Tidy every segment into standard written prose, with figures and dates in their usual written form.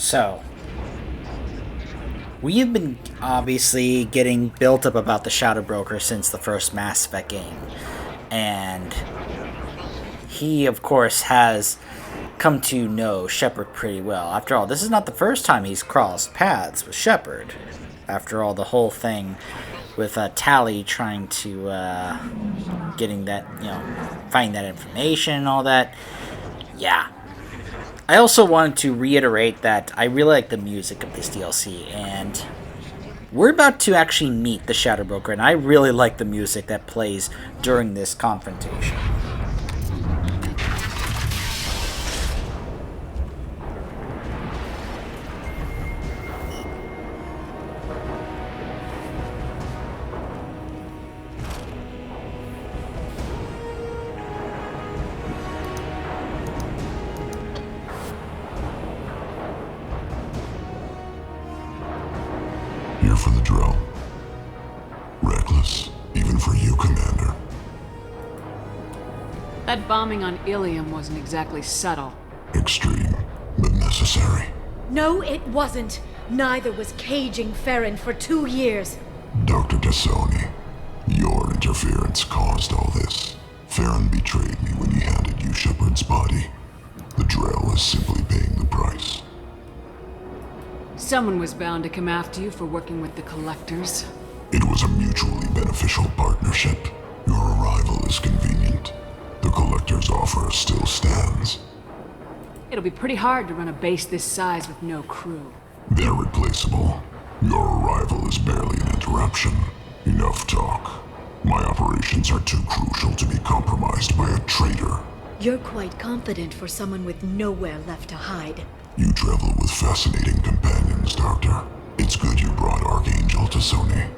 So, we have been obviously getting built up about the Shadow Broker since the first Mass Effect game. And he, of course, has come to know Shepard pretty well. After all, this is not the first time he's crossed paths with Shepard. After all, the whole thing with Tally trying to getting that, finding that information and all that. Yeah. I also wanted to reiterate that I really like the music of this DLC, and we're about to actually meet the Shadow Broker, and I really like the music that plays during this confrontation. Here for the drill. Reckless, even for you, Commander. That bombing on Ilium wasn't exactly subtle. Extreme, but necessary. No, it wasn't. Neither was caging Farron for 2 years. Dr. Tassoni, your interference caused all this. Farron betrayed me when he handed you Shepard's body. The drill is simply paying the price. Someone was bound to come after you for working with the Collectors. It was a mutually beneficial partnership. Your arrival is convenient. The Collector's offer still stands. It'll be pretty hard to run a base this size with no crew. They're replaceable. Your arrival is barely an interruption. Enough talk. My operations are too crucial to be compromised by a traitor. You're quite confident for someone with nowhere left to hide. You travel with fascinating companions, Doctor. It's good you brought Archangel Tassoni.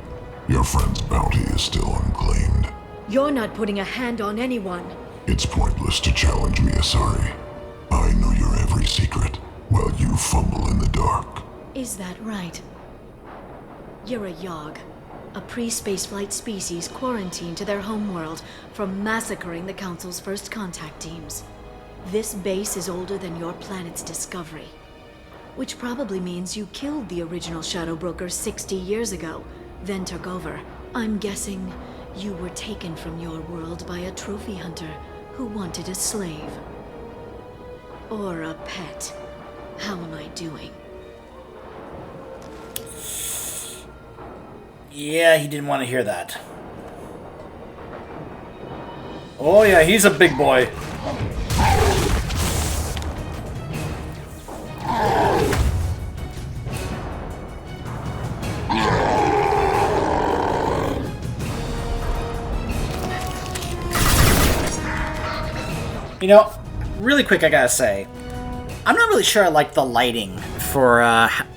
Your friend's bounty is still unclaimed. You're not putting a hand on anyone. It's pointless to challenge me, Asari. I know your every secret, while you fumble in the dark. Is that right? You're a Yogg, a pre-spaceflight species quarantined to their homeworld from massacring the Council's first contact teams. This base is older than your planet's discovery, which probably means you killed the original Shadow Broker 60 years ago, then took over. I'm guessing you were taken from your world by a trophy hunter who wanted a slave. Or a pet. How am I doing? Yeah, he didn't want to hear that. Oh yeah, he's a big boy. Really quick, I gotta say, I'm not really sure I like the lighting for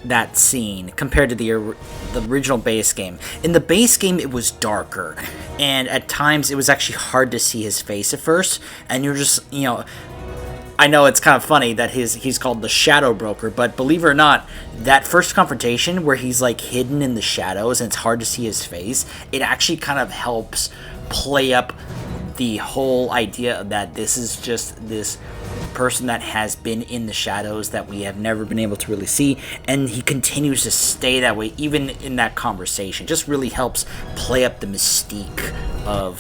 that scene compared to the original base game. In the base game, it was darker, and at times it was actually hard to see his face at first, and you're just, I know it's kind of funny that he's called the Shadow Broker, but believe it or not, that first confrontation where he's like hidden in the shadows and it's hard to see his face, it actually kind of helps play up the whole idea that this is just this person that has been in the shadows that we have never been able to really see, and he continues to stay that way even in that conversation. Just really helps play up the mystique of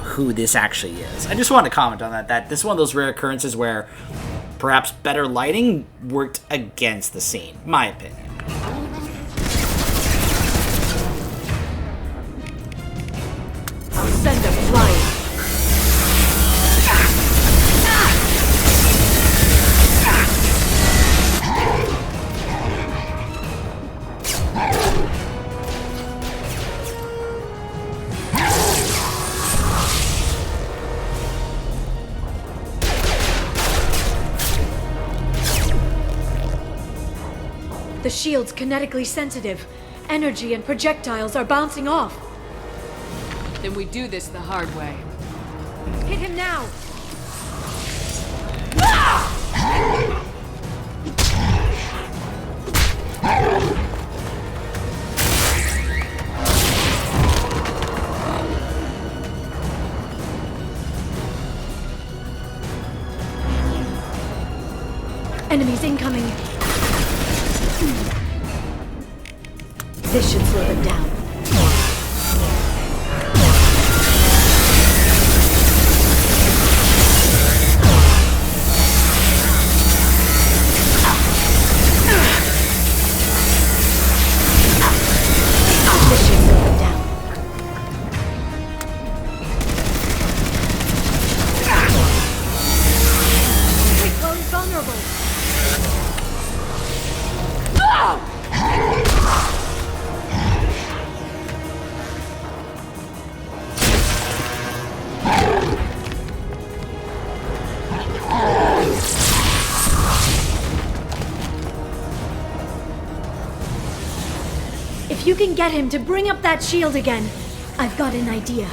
who this actually is. I just want to comment on that this is one of those rare occurrences where perhaps better lighting worked against the scene, my opinion. I'll send them flying. The shield's kinetically sensitive. Energy and projectiles are bouncing off. Then we do this the hard way. Hit him now! Enemies incoming! This should slow them down. This should slow them down. Reclone vulnerable. If you can get him to bring up that shield again, I've got an idea.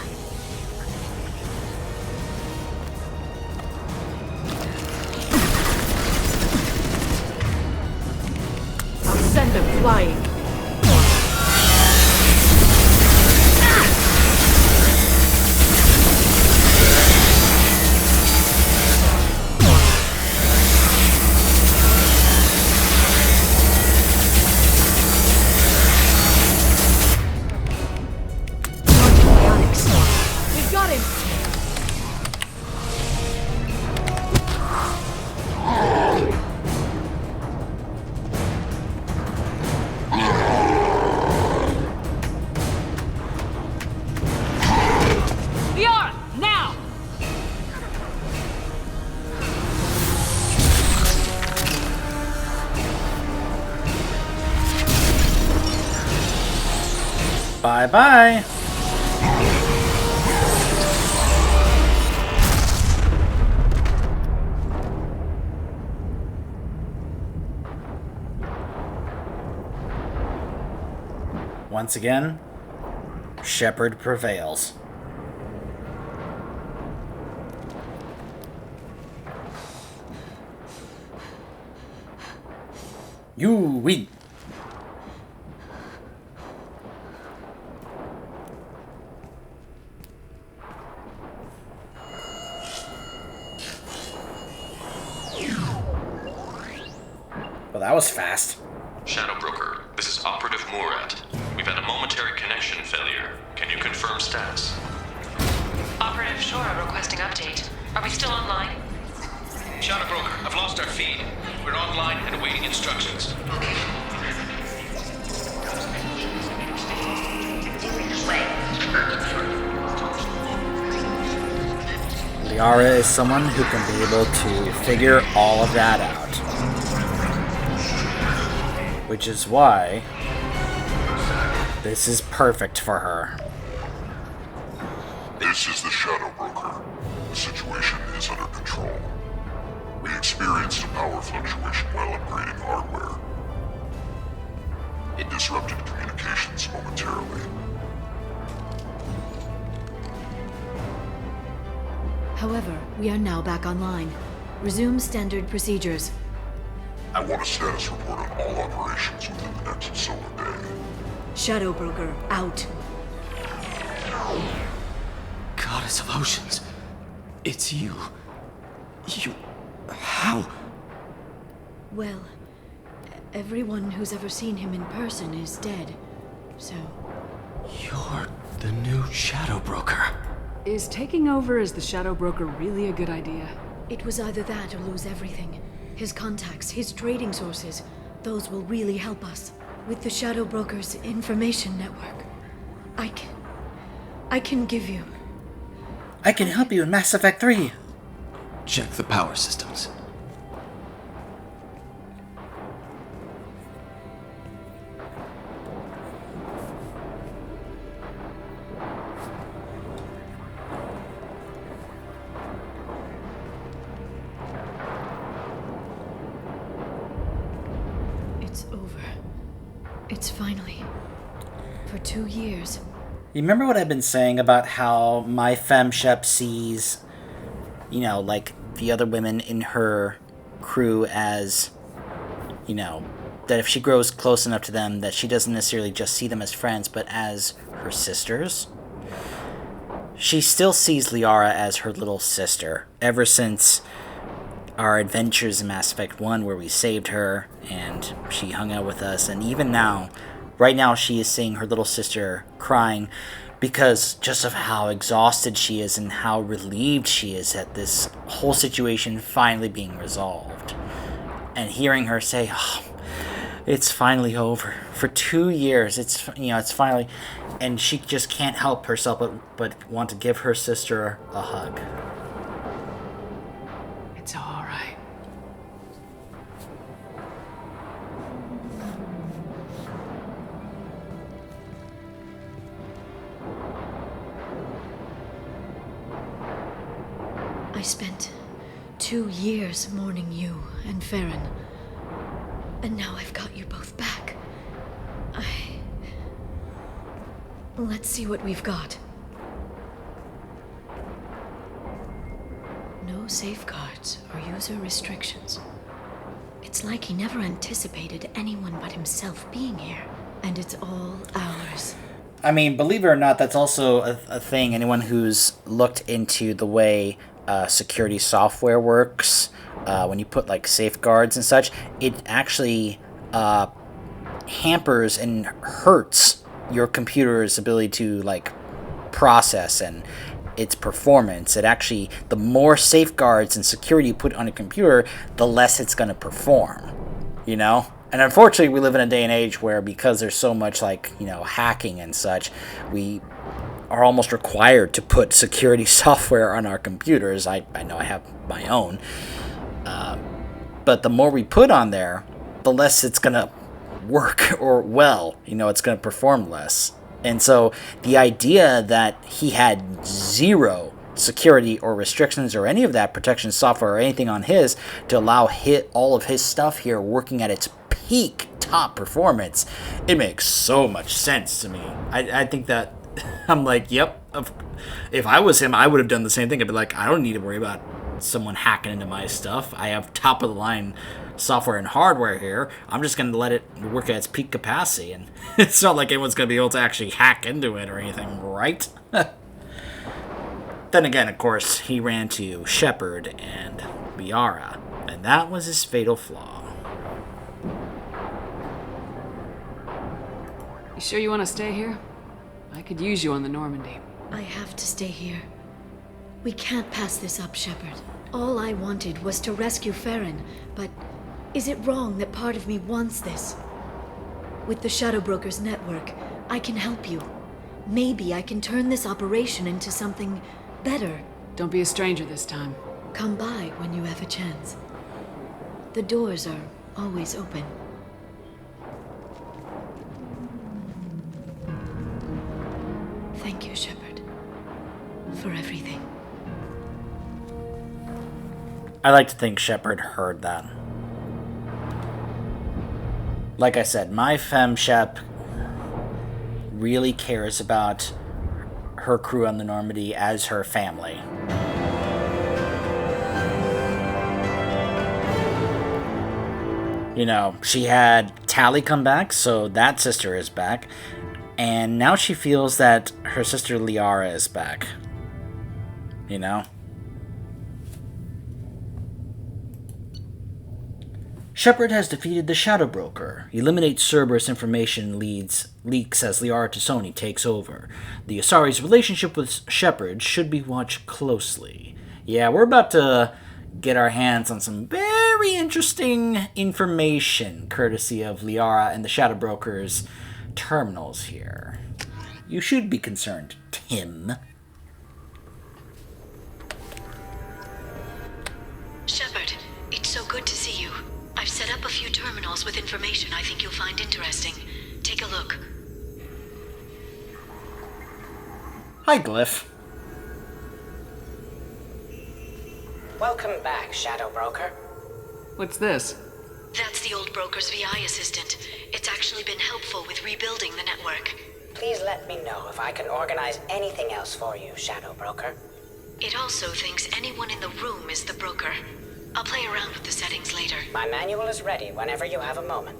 I'll send them flying. We've got him! Liara, now! Bye-bye. Once again, Shepard prevails. You win. Well, that was fast. Shadow Broker, this is Operative Murat. We've had a momentary connection failure. Can you confirm status? Operative Shora requesting update. Are we still online? Shadow Broker, I've lost our feed. We're online and awaiting instructions. Liara is someone who can be able to figure all of that out. Which is why this is perfect for her. This is the Shadow Broker. The situation is under control. We experienced a power fluctuation while upgrading hardware. It disrupted communications momentarily. However, we are now back online. Resume standard procedures. I want a status report on all operations within the next solar day. Shadow Broker, out. Goddess of Oceans, it's you. How? Well, everyone who's ever seen him in person is dead. So, You're the new Shadow Broker. Is taking over as the Shadow Broker really a good idea? it was either that or lose everything. His contacts, his trading sources, those will really help us. With the Shadow Broker's information network, I can give you. I can help you in Mass Effect 3. Check the power systems. It's over. It's finally. For 2 years. You remember what I've been saying about how my FemShep sees, you know, like, the other women in her crew as, you know, that if she grows close enough to them, that she doesn't necessarily just see them as friends, but as her sisters? She still sees Liara as her little sister, ever since our adventures in Mass Effect 1 where we saved her and she hung out with us. And even now, right now, she is seeing her little sister crying because just of how exhausted she is and how relieved she is at this whole situation finally being resolved. And hearing her say, oh, it's finally over. For 2 years, it's finally... And she just can't help herself but want to give her sister a hug. It's all right. I spent 2 years mourning you and Farron. And now I've got you both back. Let's see what we've got. No safeguards or user restrictions. It's like he never anticipated anyone but himself being here. And it's all ours. I mean, believe it or not, that's also a thing. Anyone who's looked into the way security software works, when you put like safeguards and such, it actually hampers and hurts your computer's ability to like process and its performance. It actually, the more safeguards and security you put on a computer, the less it's going to perform, you know? And unfortunately, we live in a day and age where, because there's so much like, hacking and such, we are almost required to put security software on our computers. I know I have my own. But the more we put on there, the less it's going to work or it's going to perform less. And so the idea that he had zero security or restrictions or any of that protection software or anything on his to allow all of his stuff here working at its peak top performance, it makes so much sense to me. I think that I'm like, yep, if I was him, I would have done the same thing. I'd be like, I don't need to worry about someone hacking into my stuff. I have top of the line software and hardware here. I'm just going to let it work at its peak capacity, and it's not like anyone's going to be able to actually hack into it or anything, right? Then again, of course, he ran to Shepard and Liara, and that was his fatal flaw. You sure you want to stay here? I could use you on the Normandy. I have to stay here. We can't pass this up, Shepard. All I wanted was to rescue Farron, but is it wrong that part of me wants this? With the Shadow Brokers network, I can help you. Maybe I can turn this operation into something better. Don't be a stranger this time. Come by when you have a chance. The doors are always open. Thank you, Shepard, for everything. I like to think Shepard heard that. Like I said, my FemShep really cares about her crew on the Normandy as her family. She had Tali come back, so that sister is back. And now she feels that her sister Liara is back. Shepard has defeated the Shadow Broker. Eliminates Cerberus information leaks as Liara T'Soni takes over. The Asari's relationship with Shepard should be watched closely. Yeah, we're about to get our hands on some very interesting information, courtesy of Liara and the Shadow Broker's terminals here. You should be concerned, Tim. Shepard, it's so good to see you. I've set up a few terminals with information I think you'll find interesting. Take a look. Hi, Glyph. Welcome back, Shadow Broker. What's this? That's the old broker's VI assistant. It's actually been helpful with rebuilding the network. Please let me know if I can organize anything else for you, Shadow Broker. It also thinks anyone in the room is the broker. I'll play around with the settings later. My manual is ready whenever you have a moment.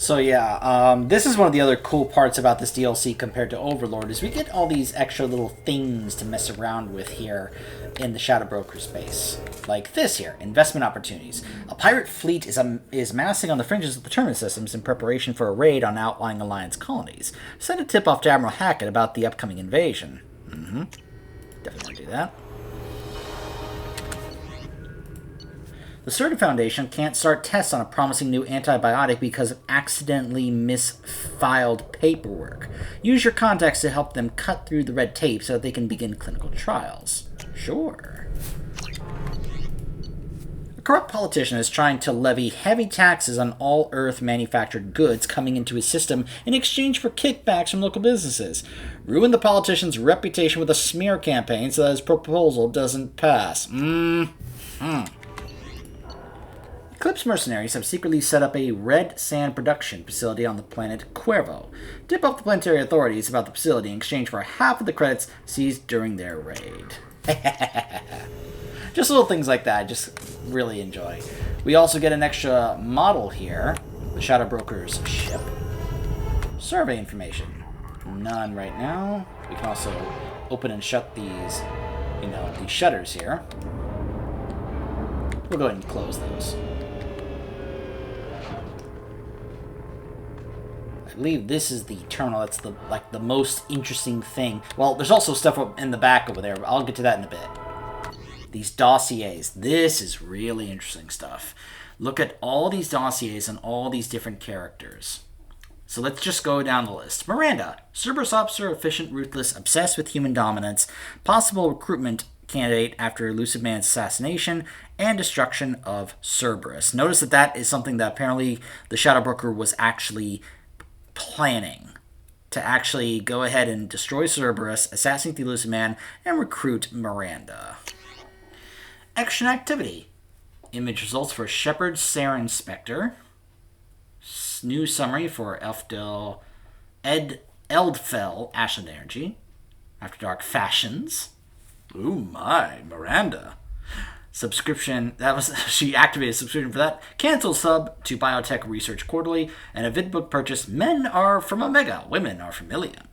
So yeah, this is one of the other cool parts about this DLC compared to Overlord, is we get all these extra little things to mess around with here in the Shadow Broker space. Like this here, investment opportunities. A pirate fleet is massing on the fringes of the terminus systems in preparation for a raid on outlying Alliance colonies. Send a tip off to Admiral Hackett about the upcoming invasion. Definitely want to do that. The Certa Foundation can't start tests on a promising new antibiotic because of accidentally misfiled paperwork. Use your contacts to help them cut through the red tape so that they can begin clinical trials. Sure. A corrupt politician is trying to levy heavy taxes on all Earth manufactured goods coming into his system in exchange for kickbacks from local businesses. Ruin the politician's reputation with a smear campaign so that his proposal doesn't pass. Eclipse mercenaries have secretly set up a red sand production facility on the planet Cuervo. Tip off the planetary authorities about the facility in exchange for half of the credits seized during their raid. Just little things like that I just really enjoy. We also get an extra model here, the Shadow Broker's ship. Survey information. None right now. We can also open and shut these, these shutters here. We'll go ahead and close those. I believe this is the terminal. That's the most interesting thing. Well, there's also stuff in the back over there, but I'll get to that in a bit. These dossiers. This is really interesting stuff. Look at all these dossiers and all these different characters. So let's just go down the list. Miranda, Cerberus officer, efficient, ruthless, obsessed with human dominance, possible recruitment candidate after Elusive Man's assassination and destruction of Cerberus. Notice that is something that apparently the Shadow Broker was actually planning, to actually go ahead and destroy Cerberus, assassinate the Elusive Man, and recruit Miranda. Action activity. Image results for Shepard Saren Spectre. New summary for Eldfell Ashland Energy. After Dark Fashions. Ooh my, Miranda. Subscription, she activated subscription for that. Cancel sub to Biotech Research Quarterly. And a VidBook purchase. Men are from Omega, women are from Ilium.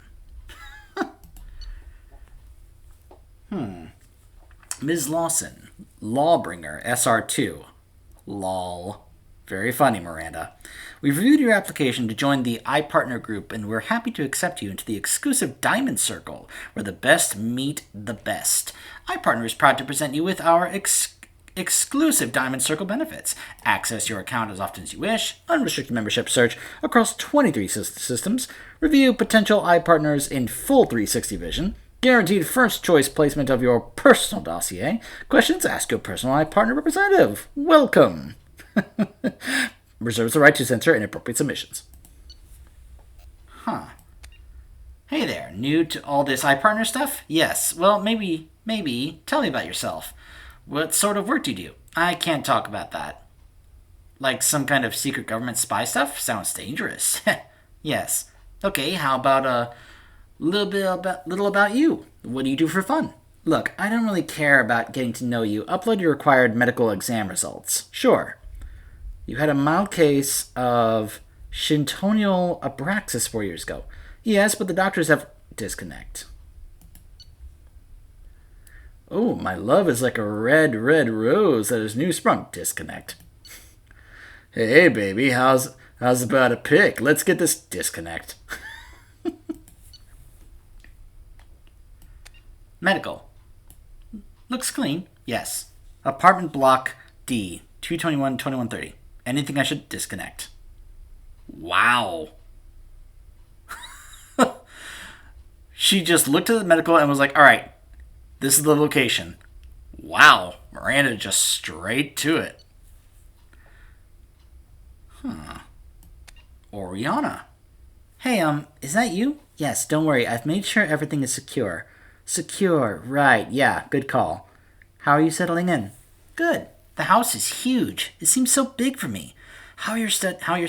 Ms. Lawson, Lawbringer, SR2. Lol. Very funny, Miranda. We've reviewed your application to join the iPartner group, and we're happy to accept you into the exclusive Diamond Circle, where the best meet the best. iPartner is proud to present you with our exclusive Diamond Circle benefits. Access your account as often as you wish, unrestricted membership search across 23 systems, review potential iPartners in full 360 vision, guaranteed first choice placement of your personal dossier, questions ask your personal iPartner representative. Welcome. Reserves the right to censor inappropriate submissions. Hey there, new to all this iPartner stuff? Yes, well, maybe, tell me about yourself. What sort of work do you do? I can't talk about that. Like some kind of secret government spy stuff? Sounds dangerous. Yes. Okay, how about a little about you? What do you do for fun? Look, I don't really care about getting to know you. Upload your required medical exam results. Sure. You had a mild case of Shintonal abraxas 4 years ago. Yes, but the doctors have... Disconnect. Oh, my love is like a red, red rose that is new sprung. Disconnect. Hey, baby, how's about a pic? Let's get this... Disconnect. Medical. Looks clean. Yes. Apartment block D, 221-2130. Anything I should... Disconnect. Wow. She just looked at the medical and was like, all right, this is the location. Wow. Miranda just straight to it. Oriana. Hey, is that you? Yes, don't worry. I've made sure everything is secure. Secure, right. Yeah, good call. How are you settling in? Good. The house is huge. It seems so big for me. How are your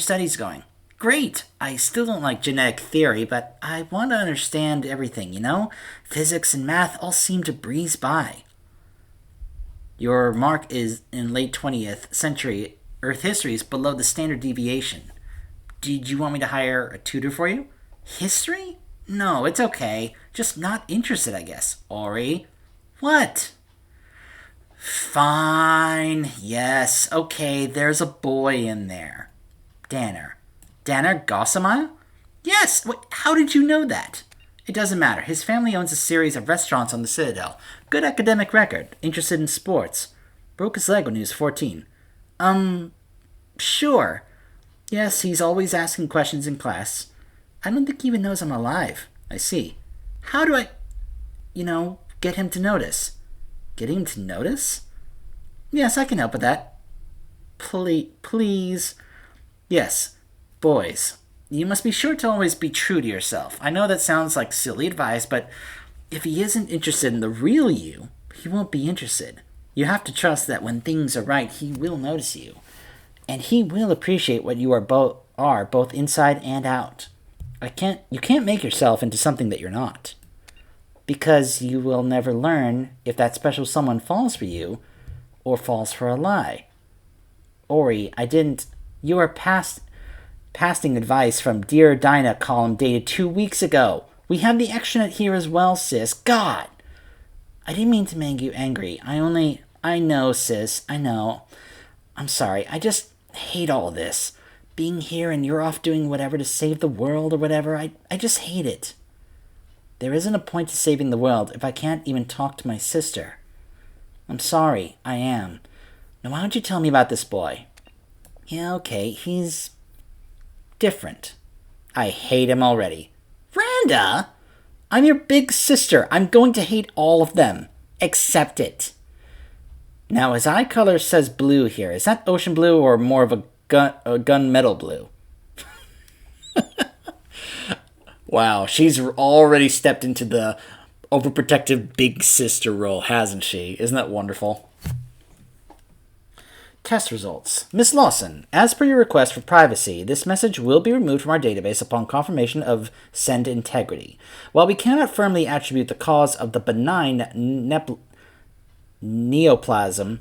studies going? Great. I still don't like genetic theory, but I want to understand everything, you know? Physics and math all seem to breeze by. Your mark is in late 20th century. Earth history is below the standard deviation. Did you want me to hire a tutor for you? History? No, it's okay. Just not interested, I guess. Ori? What? Fine. Yes, okay, there's a boy in there. Danner. Danner Gossamer? Yes! Wait, how did you know that? It doesn't matter. His family owns a series of restaurants on the Citadel. Good academic record. Interested in sports. Broke his leg when he was 14. Sure. Yes, he's always asking questions in class. I don't think he even knows I'm alive. I see. How do I, get him to notice? Get him to notice? Yes, I can help with that. Please. Yes. Boys, you must be sure to always be true to yourself. I know that sounds like silly advice, but if he isn't interested in the real you, he won't be interested. You have to trust that when things are right, he will notice you. And he will appreciate what you are both inside and out. You can't make yourself into something that you're not. Because you will never learn if that special someone falls for you or falls for a lie. Ori, you are passing advice from Dear Dinah column dated 2 weeks ago. We have the extranet here as well, sis. God! I didn't mean to make you angry. I know, sis. I know. I'm sorry. I just hate all this. Being here and you're off doing whatever to save the world or whatever. I just hate it. There isn't a point to saving the world if I can't even talk to my sister. I'm sorry. I am. Now why don't you tell me about this boy? Yeah, okay. He's different. I hate him already. Randa! I'm your big sister. I'm going to hate all of them. Accept it. Now, his eye color says blue here. Is that ocean blue or more of a gunmetal blue? Wow, she's already stepped into the overprotective big sister role, hasn't she? Isn't that wonderful? Test results. Miss Lawson, as per your request for privacy, this message will be removed from our database upon confirmation of send integrity. While we cannot firmly attribute the cause of the benign neoplasm,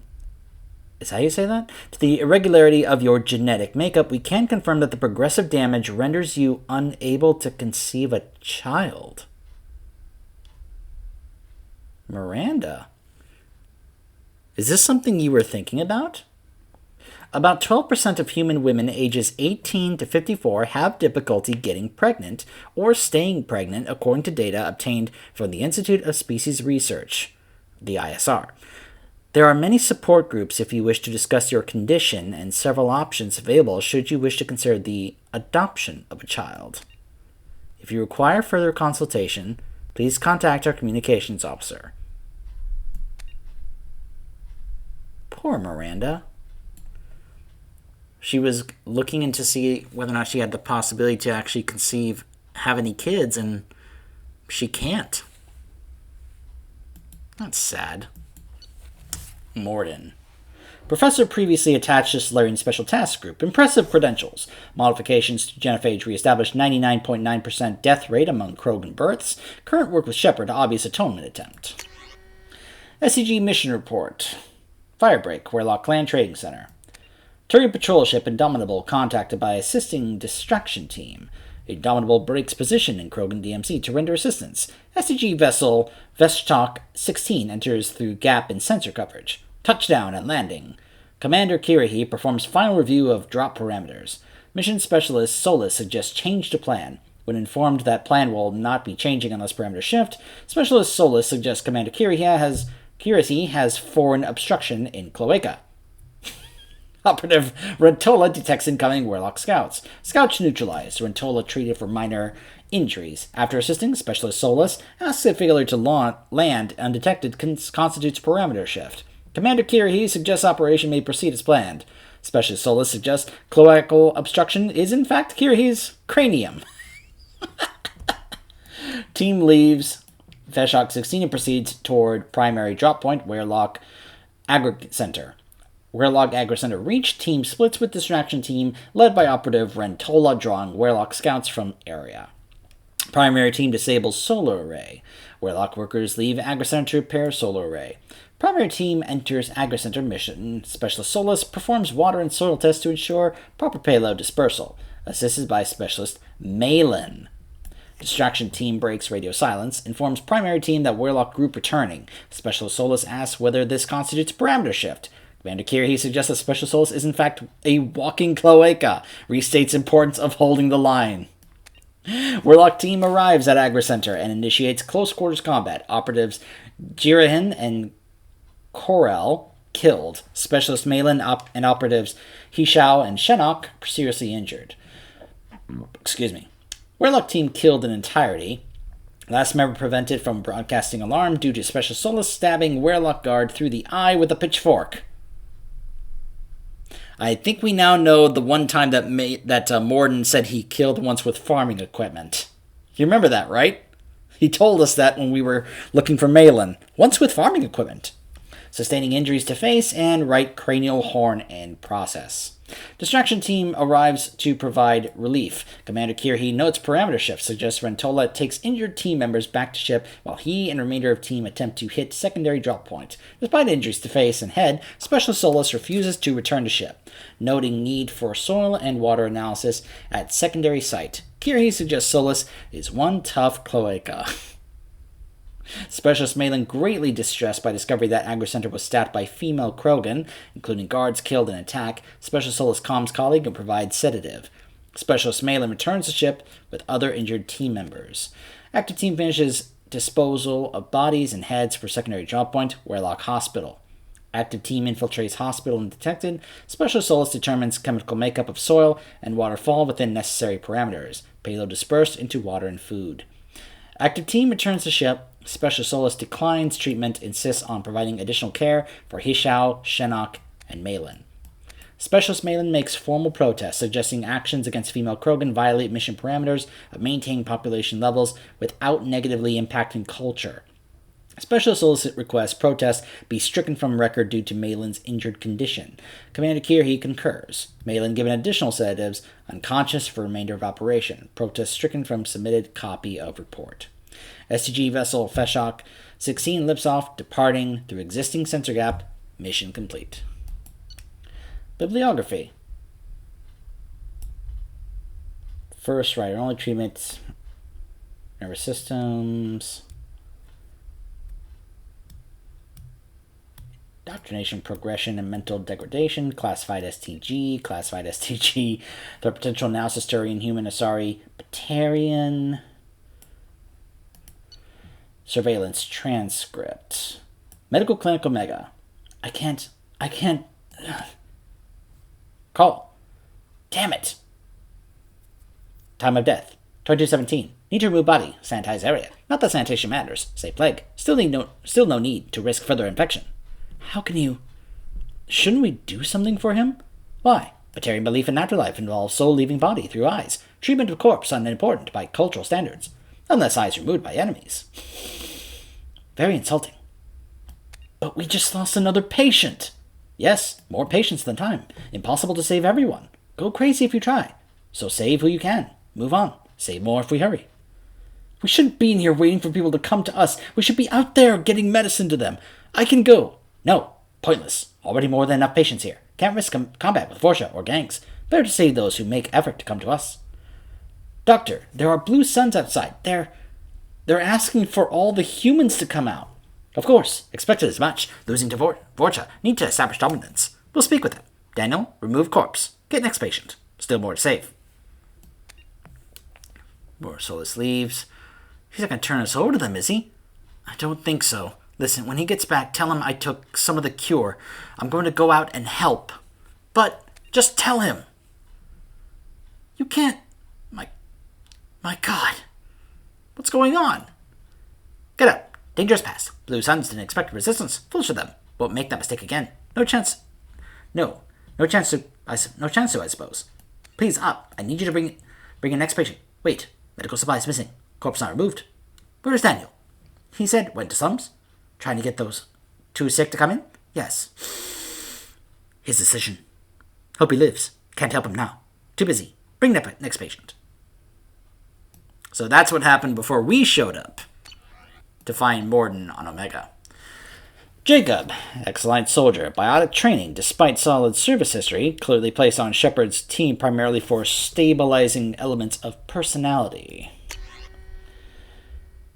is that how you say that? To the irregularity of your genetic makeup, we can confirm that the progressive damage renders you unable to conceive a child. Miranda? Is this something you were thinking about? About 12% of human women ages 18 to 54 have difficulty getting pregnant or staying pregnant, according to data obtained from the Institute of Species Research, the ISR. There are many support groups if you wish to discuss your condition, and several options available should you wish to consider the adoption of a child. If you require further consultation, please contact our communications officer. Poor Miranda. She was looking in to see whether or not she had the possibility to actually have any kids, and she can't. That's sad. Morden. Professor previously attached to Solarian Special Task Group. Impressive credentials. Modifications to genophage reestablished 99.9% death rate among Krogan births. Current work with Shepard, obvious atonement attempt. SCG mission report. Firebreak, Warlock Clan Trading Center. Turian patrol ship Indomitable contacted by assisting distraction team. Indomitable breaks position in Krogan DMZ to render assistance. SCG vessel Vestok 16 enters through gap in sensor coverage. Touchdown and landing. Commander Kirihi performs final review of drop parameters. Mission Specialist Solus suggests change to plan. When informed that plan will not be changing unless parameters shift, Specialist Solus suggests Commander Kirihi has foreign obstruction in Cloaca. Operative Rentola detects incoming Warlock scouts. Scouts neutralized. Rentola treated for minor injuries. After assisting, Specialist Solus asks if failure to land undetected constitutes parameter shift. Commander Kirihi suggests operation may proceed as planned. Specialist Solus suggests cloacal obstruction is in fact Kirihi's cranium. Team leaves Veshok 16 and proceeds toward primary drop point, Warlock Agri Center. Warlock Agri Center reached, team splits with distraction team, led by Operative Rentola drawing Warlock scouts from area. Primary team disables solar array. Warlock workers leave Agri Center to repair solar array. Primary team enters Agri Center mission. Specialist Solus performs water and soil tests to ensure proper payload dispersal. assisted by Specialist Malin. Distraction team breaks radio silence, informs primary team that Warlock group returning. Specialist Solus asks whether this constitutes parameter shift. Commander Kirhi suggests that Special Solus is in fact a walking cloaca, restates importance of holding the line. Warlock team arrives at Agra Center and initiates close quarters combat. Operatives Jirahin and Korel killed. Specialist Malin and operatives Hishao and Shenok seriously injured. Excuse me. Warlock team killed in entirety. Last member prevented from broadcasting alarm due to Special Solus stabbing Warlock guard through the eye with a pitchfork. I think we now know the one time that Morden said he killed once with farming equipment. You remember that, right? He told us that when we were looking for Malin. Once with farming equipment. Sustaining injuries to face and right cranial horn in process. Distraction team arrives to provide relief. Commander Kirhi notes parameter shift, suggests Rentola takes injured team members back to ship while he and remainder of team attempt to hit secondary drop point. Despite injuries to face and head, Specialist Solus refuses to return to ship, noting need for soil and water analysis at secondary site. Kirhi suggests Solus is one tough cloaca. Specialist Malin, greatly distressed by discovery that Agra Center was staffed by female Krogan, including guards killed in attack, Specialist Solus calms colleague and provides sedative. Specialist Malin returns to ship with other injured team members. Active team finishes disposal of bodies and heads for secondary drop point, Warlock Hospital. Active team infiltrates hospital and detected. Specialist Solus determines chemical makeup of soil and water fall within necessary parameters. Payload dispersed into water and food. Active team returns to ship. Special Solus declines treatment, insists on providing additional care for Hishao, Shenok, and Malin. Specialist Malin makes formal protest, suggesting actions against female Krogan violate mission parameters of maintaining population levels without negatively impacting culture. Special Solus requests protest be stricken from record due to Malin's injured condition. Commander Kirhi concurs. Malin given additional sedatives, unconscious for remainder of operation. Protest stricken from submitted copy of report. STG vessel Feshok 16 lips off, departing through existing sensor gap. Mission complete. Bibliography. First, rider-only treatment. Nervous systems. Indoctrination, progression, and mental degradation. Classified STG. Classified STG. The potential analysis, Turian, human, Asari, Batarian. Surveillance transcript. Medical clinic Omega. I can't. Call. Damn it. Time of death. 2217. Need to remove body. Sanitize area. Not that sanitation matters. Say plague. Still no need to risk further infection. How can you... Shouldn't we do something for him? Why? Batarian belief in afterlife involves soul leaving body through eyes. Treatment of corpse unimportant by cultural standards. Unless eyes removed by enemies. Very insulting. But we just lost another patient. Yes, more patients than time. Impossible to save everyone. Go crazy if you try. So save who you can. Move on. Save more if we hurry. We shouldn't be in here waiting for people to come to us. We should be out there getting medicine to them. I can go. No. Pointless. Already more than enough patients here. Can't risk combat with Forsha or gangs. Better to save those who make effort to come to us. Doctor, there are blue suns outside. They're asking for all the humans to come out. Of course, expected as much. Losing to Vorcha. Need to establish dominance. We'll speak with them. Daniel, remove corpse. Get next patient. Still more to save. More Solus leaves. He's not going to turn us over to them, is he? I don't think so. Listen, when he gets back, tell him I took some of the cure. I'm going to go out and help. But just tell him. You can't... My God. What's going on? Get up. Dangerous past. Blue Suns didn't expect resistance. Foolish of them. Won't make that mistake again. No chance to, I suppose. Please, up. I need you to bring in next patient. Wait. Medical supplies missing. Corpse not removed. Where's Daniel? He said, went to slums. Trying to get those too sick to come in? Yes. His decision. Hope he lives. Can't help him now. Too busy. Bring next patient. So that's what happened before we showed up to find Morden on Omega. Jacob, excellent soldier, biotic training, despite solid service history, clearly placed on Shepard's team primarily for stabilizing elements of personality.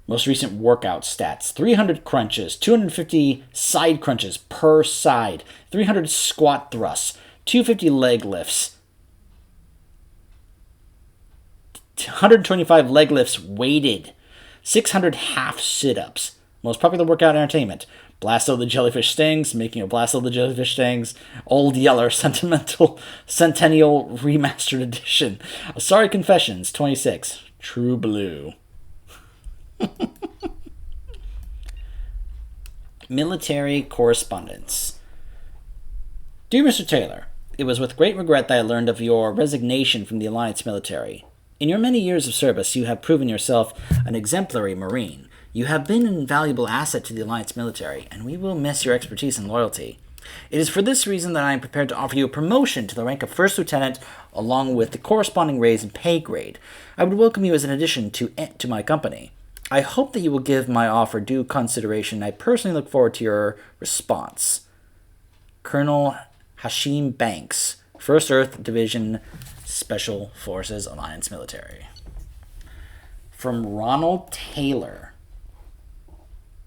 Most recent workout stats, 300 crunches, 250 side crunches per side, 300 squat thrusts, 250 leg lifts, 125 leg lifts weighted, 600 half sit-ups. Most popular workout entertainment, Blasto the Jellyfish Stings, making a Blasto the Jellyfish Stings, Old Yeller Centennial Remastered Edition, Sorry Confessions 26, True Blue. Military correspondence. Dear Mr. Taylor, it was with great regret that I learned of your resignation from the Alliance military. In your many years of service, you have proven yourself an exemplary Marine. You have been an invaluable asset to the Alliance military, and we will miss your expertise and loyalty. It is for this reason that I am prepared to offer you a promotion to the rank of First Lieutenant, along with the corresponding raise in pay grade. I would welcome you as an addition to my company. I hope that you will give my offer due consideration. I personally look forward to your response. Colonel Hashim Banks, 1st Earth Division, Special Forces, Alliance Military. From Ronald Taylor.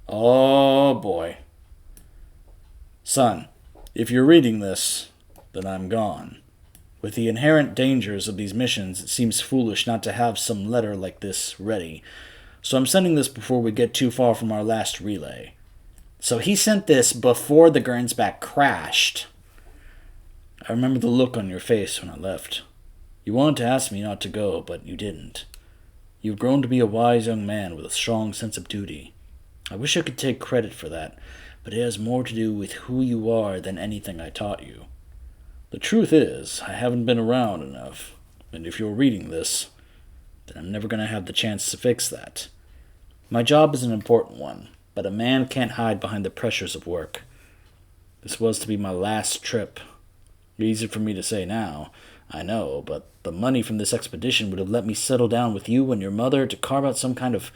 Oh boy. Son, if you're reading this, then I'm gone. With the inherent dangers of these missions, it seems foolish not to have some letter like this ready. So I'm sending this before we get too far from our last relay. So he sent this before the Gernsback crashed. I remember the look on your face when I left. You wanted to ask me not to go, but you didn't. You've grown to be a wise young man with a strong sense of duty. I wish I could take credit for that, but it has more to do with who you are than anything I taught you. The truth is, I haven't been around enough, and if you're reading this, then I'm never going to have the chance to fix that. My job is an important one, but a man can't hide behind the pressures of work. This was to be my last trip. Easy for me to say now, I know, but the money from this expedition would have let me settle down with you and your mother to carve out some kind of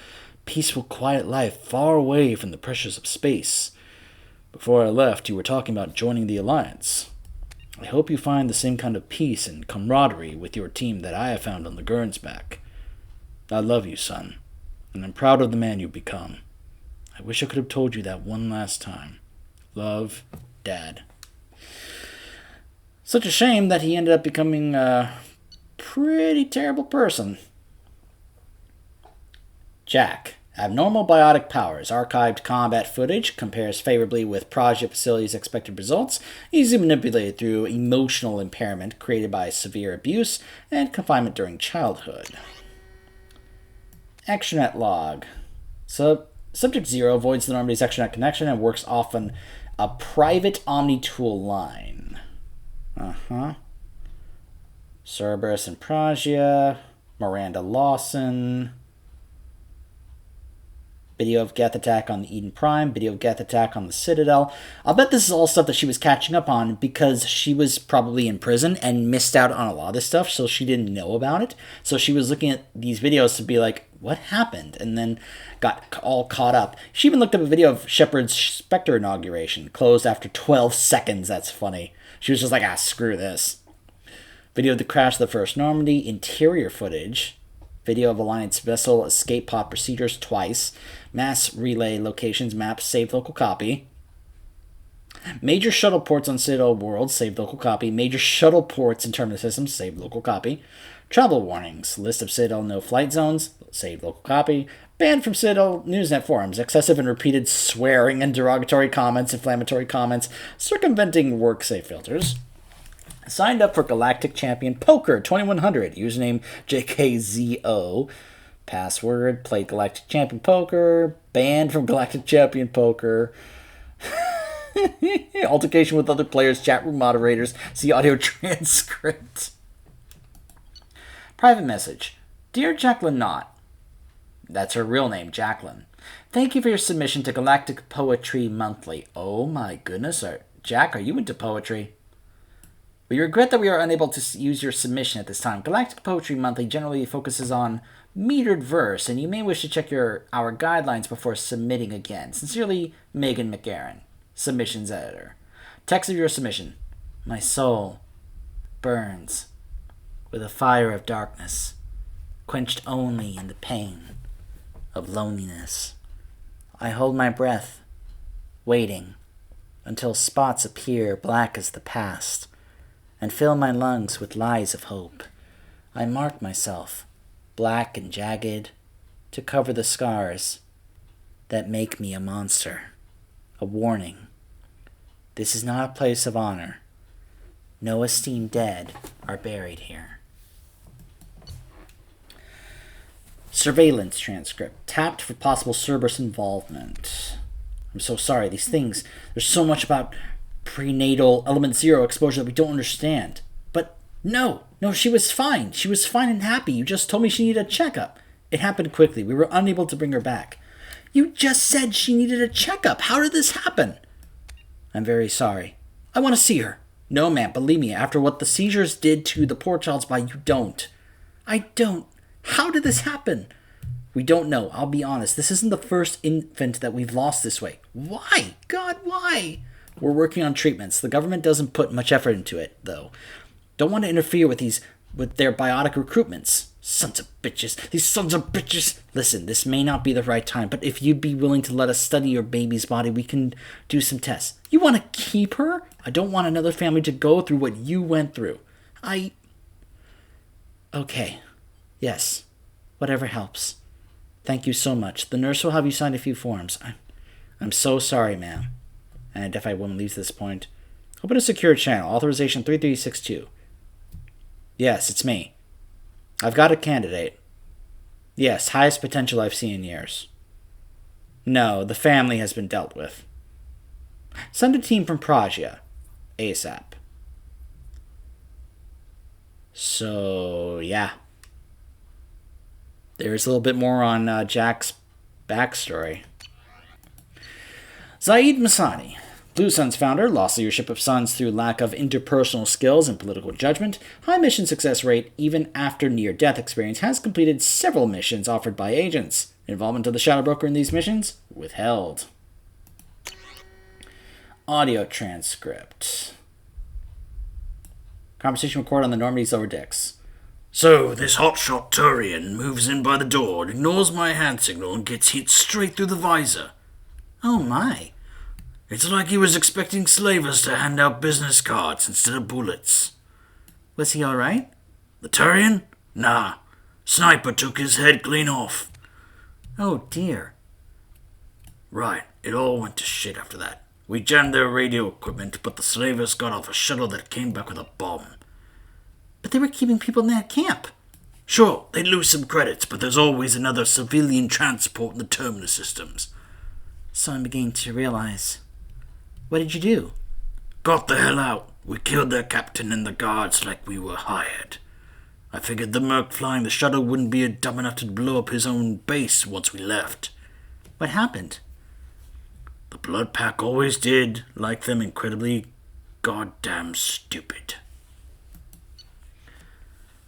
peaceful, quiet life far away from the pressures of space. Before I left, you were talking about joining the Alliance. I hope you find the same kind of peace and camaraderie with your team that I have found on the Gernsback. I love you, son, and I'm proud of the man you've become. I wish I could have told you that one last time. Love, Dad. Such a shame that he ended up becoming a pretty terrible person. Jack. Abnormal biotic powers. Archived combat footage compares favorably with Project Facility's expected results. Easily manipulated through emotional impairment created by severe abuse and confinement during childhood. Extranet log. Subject 0 avoids the Normandy's extranet connection and works off a private Omni-tool line. Cerberus and Pragia. Miranda Lawson. Video of Geth attack on the Eden Prime. Video of Geth attack on the Citadel. I'll bet this is all stuff that she was catching up on because she was probably in prison and missed out on a lot of this stuff, so she didn't know about it. So she was looking at these videos to be like, what happened? And then got all caught up. She even looked up a video of Shepard's Spectre inauguration. Closed after 12 seconds. That's funny. She was just like, screw this. Video of the crash of the first Normandy. Interior footage. Video of Alliance vessel escape pod procedures twice. Mass relay locations map, saved local copy. Major shuttle ports on Citadel World, saved local copy. Major shuttle ports in terminal systems, saved local copy. Travel warnings, list of Citadel no flight zones, saved local copy. Banned from Citadel Newsnet forums, excessive and repeated swearing and derogatory comments, inflammatory comments, circumventing work-safe filters. Signed up for Galactic Champion Poker 2100, username JKZO. Password, played Galactic Champion Poker, banned from Galactic Champion Poker. Altercation with other players, chat room moderators, see audio transcript. Private message. Dear Jacqueline Knott. That's her real name, Jacqueline. Thank you for your submission to Galactic Poetry Monthly. Oh my goodness, Jack, are you into poetry? We regret that we are unable to use your submission at this time. Galactic Poetry Monthly generally focuses on metered verse, and you may wish to check our guidelines before submitting again. Sincerely, Megan McGarren. Submissions editor. Text of your submission. My soul burns with a fire of darkness, quenched only in the pain of loneliness. I hold my breath, waiting until spots appear black as the past and fill my lungs with lies of hope. I mark myself, black and jagged, to cover the scars that make me a monster. A warning. This is not a place of honor. No esteemed dead are buried here. Surveillance transcript. Tapped for possible Cerberus involvement. I'm so sorry. These things, there's so much about prenatal element 0 exposure that we don't understand. But no, she was fine. She was fine and happy. You just told me she needed a checkup. It happened quickly. We were unable to bring her back. You just said she needed a checkup. How did this happen? I'm very sorry. I want to see her. No, ma'am, believe me, after what the seizures did to the poor child's body, you don't. I don't. How did this happen? We don't know. I'll be honest. This isn't the first infant that we've lost this way. Why? God, why? We're working on treatments. The government doesn't put much effort into it, though. Don't want to interfere with their biotic recruitments. Sons of bitches. These sons of bitches. Listen, this may not be the right time, but if you'd be willing to let us study your baby's body, we can do some tests. You want to keep her? I don't want another family to go through what you went through. Okay. Yes. Whatever helps. Thank you so much. The nurse will have you sign a few forms. I'm so sorry, ma'am. And identified woman leaves this point. Open a secure channel. Authorization 3362. Yes, it's me. I've got a candidate. Yes, highest potential I've seen in years. No, the family has been dealt with. Send a team from Pragia. ASAP. So, yeah. There's a little bit more on Jack's backstory. Zaid Masani, Blue Sun's founder, lost leadership of Suns through lack of interpersonal skills and political judgment. High mission success rate, even after near-death experience, has completed several missions offered by agents. Involvement of the Shadow Broker in these missions? Withheld. Audio transcript. Conversation recorded on the Normandy's lower decks. So, this hotshot Turian moves in by the door, ignores my hand signal, and gets hit straight through the visor. Oh my. It's like he was expecting slavers to hand out business cards instead of bullets. Was he alright? The Turian? Nah. Sniper took his head clean off. Oh dear. Right, it all went to shit after that. We jammed their radio equipment, but the slavers got off a shuttle that came back with a bomb. But they were keeping people in that camp. Sure, they'd lose some credits, but there's always another civilian transport in the terminus systems. So I'm beginning to realize. What did you do? Got the hell out. We killed their captain and the guards like we were hired. I figured the merc flying the shuttle wouldn't be dumb enough to blow up his own base once we left. What happened? The Blood Pack always did, like them incredibly goddamn stupid.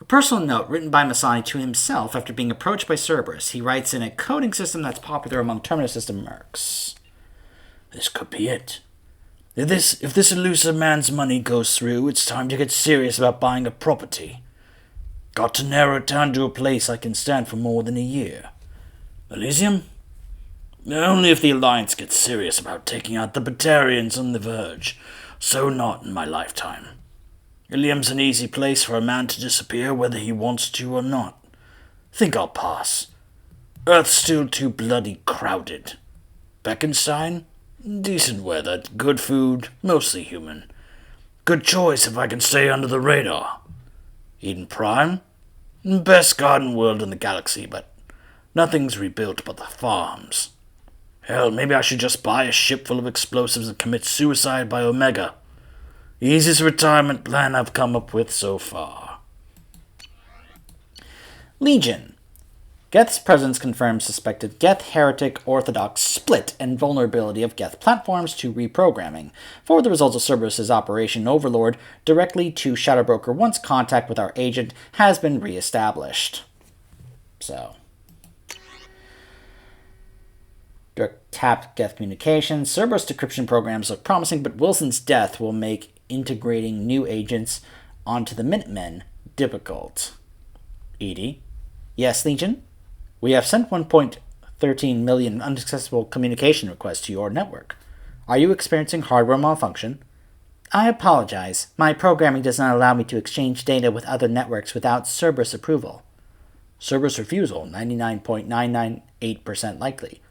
A personal note written by Masani to himself after being approached by Cerberus. He writes in a coding system that's popular among terminus system mercs. This could be it. If this elusive man's money goes through, it's time to get serious about buying a property. Got to narrow it down to a place I can stand for more than a year. Elysium? Only if the Alliance gets serious about taking out the Batarians on the verge. So not in my lifetime. Ilium's an easy place for a man to disappear whether he wants to or not. Think I'll pass. Earth's still too bloody crowded. Beckenstein? Decent weather, good food, mostly human. Good choice if I can stay under the radar. Eden Prime? Best garden world in the galaxy, but nothing's rebuilt but the farms. Hell, maybe I should just buy a ship full of explosives and commit suicide by Omega. Easiest retirement plan I've come up with so far. Legion. Geth's presence confirms suspected Geth heretic orthodox split and vulnerability of Geth platforms to reprogramming. For the results of Cerberus' Operation Overlord, directly to Shadow Broker once contact with our agent has been re-established. So. Tapped Geth communications. Cerberus decryption programs look promising, but Wilson's death will make integrating new agents onto the Minutemen difficult. Edie. Yes, Legion? We have sent 1.13 million inaccessible communication requests to your network. Are you experiencing hardware malfunction? I apologize. My programming does not allow me to exchange data with other networks without Cerberus approval. Cerberus refusal, 99.998% likely.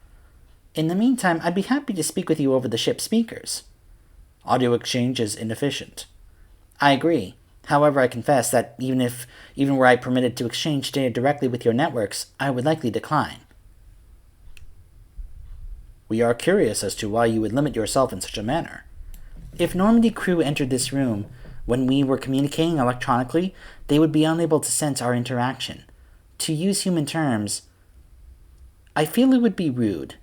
In the meantime, I'd be happy to speak with you over the ship's speakers. Audio exchange is inefficient. I agree. However, I confess that even were I permitted to exchange data directly with your networks, I would likely decline. We are curious as to why you would limit yourself in such a manner. If Normandy crew entered this room when we were communicating electronically, they would be unable to sense our interaction. To use human terms, I feel it would be rude.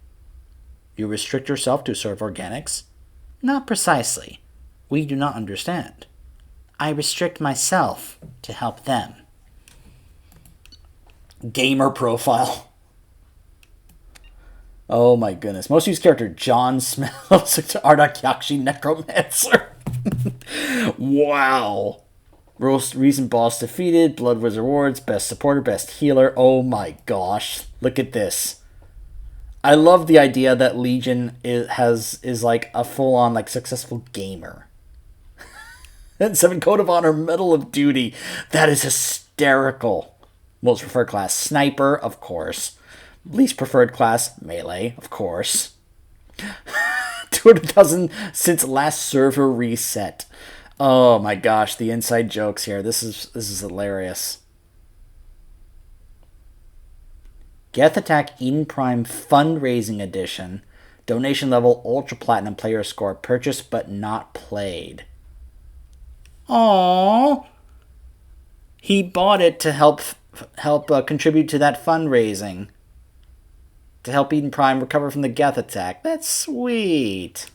You restrict yourself to serve organics? Not precisely. We do not understand. I restrict myself to help them. Gamer profile. Oh my goodness. Most used character, John Smells Ardak Yakshi Necromancer. Wow. Most recent boss defeated, Blood Wizard Awards, best supporter, best healer. Oh my gosh. Look at this. I love the idea that Legion is like a full-on like successful gamer. And 7 Code of Honor Medal of Duty. That is hysterical. Most preferred class, Sniper, of course. Least preferred class, Melee, of course. 200,000 since last server reset. Oh my gosh, the inside jokes here. This is hilarious. Geth Attack Eden Prime Fundraising Edition. Donation level Ultra Platinum player score. Purchased but not played. Aww. He bought it to help contribute to that fundraising. To help Eden Prime recover from the Geth attack. That's sweet.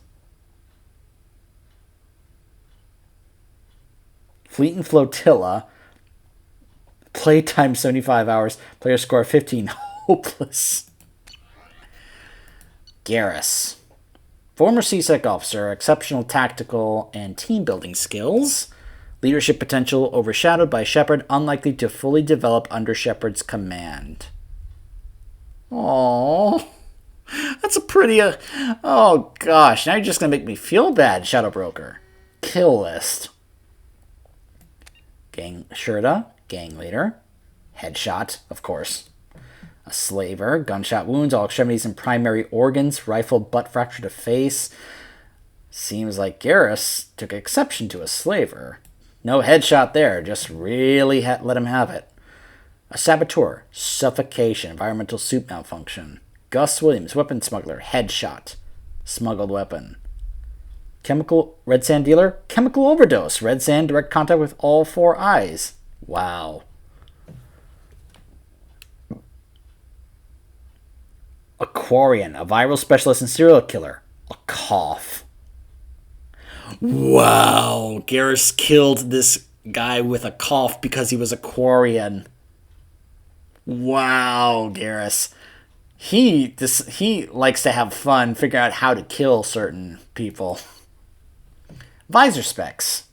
Fleet and Flotilla. Playtime 75 hours. Player score 15. Hopeless. Garrus. Former CSEC officer. Exceptional tactical and team building skills. Leadership potential overshadowed by Shepard, unlikely to fully develop under Shepard's command. Aww. That's a pretty... oh gosh, now you're just going to make me feel bad, Shadow Broker. Kill list. Gang Shurda, gang leader. Headshot, of course. A slaver, gunshot wounds, all extremities and primary organs, rifle, butt fracture to face. Seems like Garrus took exception to a slaver. No headshot there, just really let him have it. A saboteur, suffocation, environmental soup malfunction. Gus Williams, weapon smuggler, headshot, smuggled weapon. Chemical red sand dealer, chemical overdose, red sand, direct contact with all 4 eyes. Wow. Aquarian, a viral specialist and serial killer, a cough. Wow, Garrus killed this guy with a cough because he was a Quarian. Wow, Garrus. He likes to have fun, figure out how to kill certain people. Visor specs.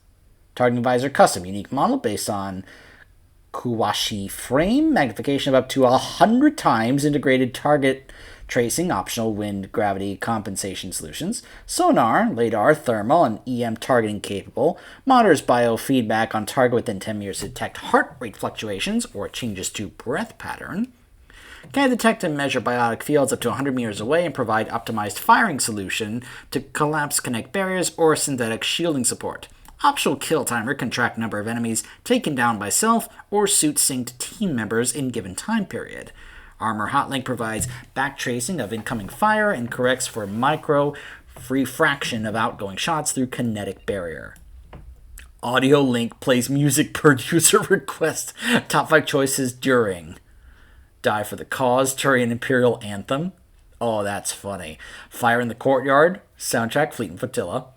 Targeting visor custom. Unique model based on Kuwashi frame. Magnification of up to 100 times. Integrated target tracing, optional wind gravity compensation solutions, sonar, radar, thermal, and EM targeting capable, monitors biofeedback on target within 10 meters to detect heart rate fluctuations or changes to breath pattern, can detect and measure biotic fields up to 100 meters away and provide optimized firing solution to collapse kinetic barriers or synthetic shielding support. Optional kill timer can track number of enemies taken down by self or suit-synced team members in given time period. Armor Hotlink provides back tracing of incoming fire and corrects for micro refraction of outgoing shots through kinetic barrier. Audio Link plays music per user request. Top 5 choices during. Die for the Cause, Turian Imperial Anthem. Oh, that's funny. Fire in the Courtyard, soundtrack Fleet and Flotilla.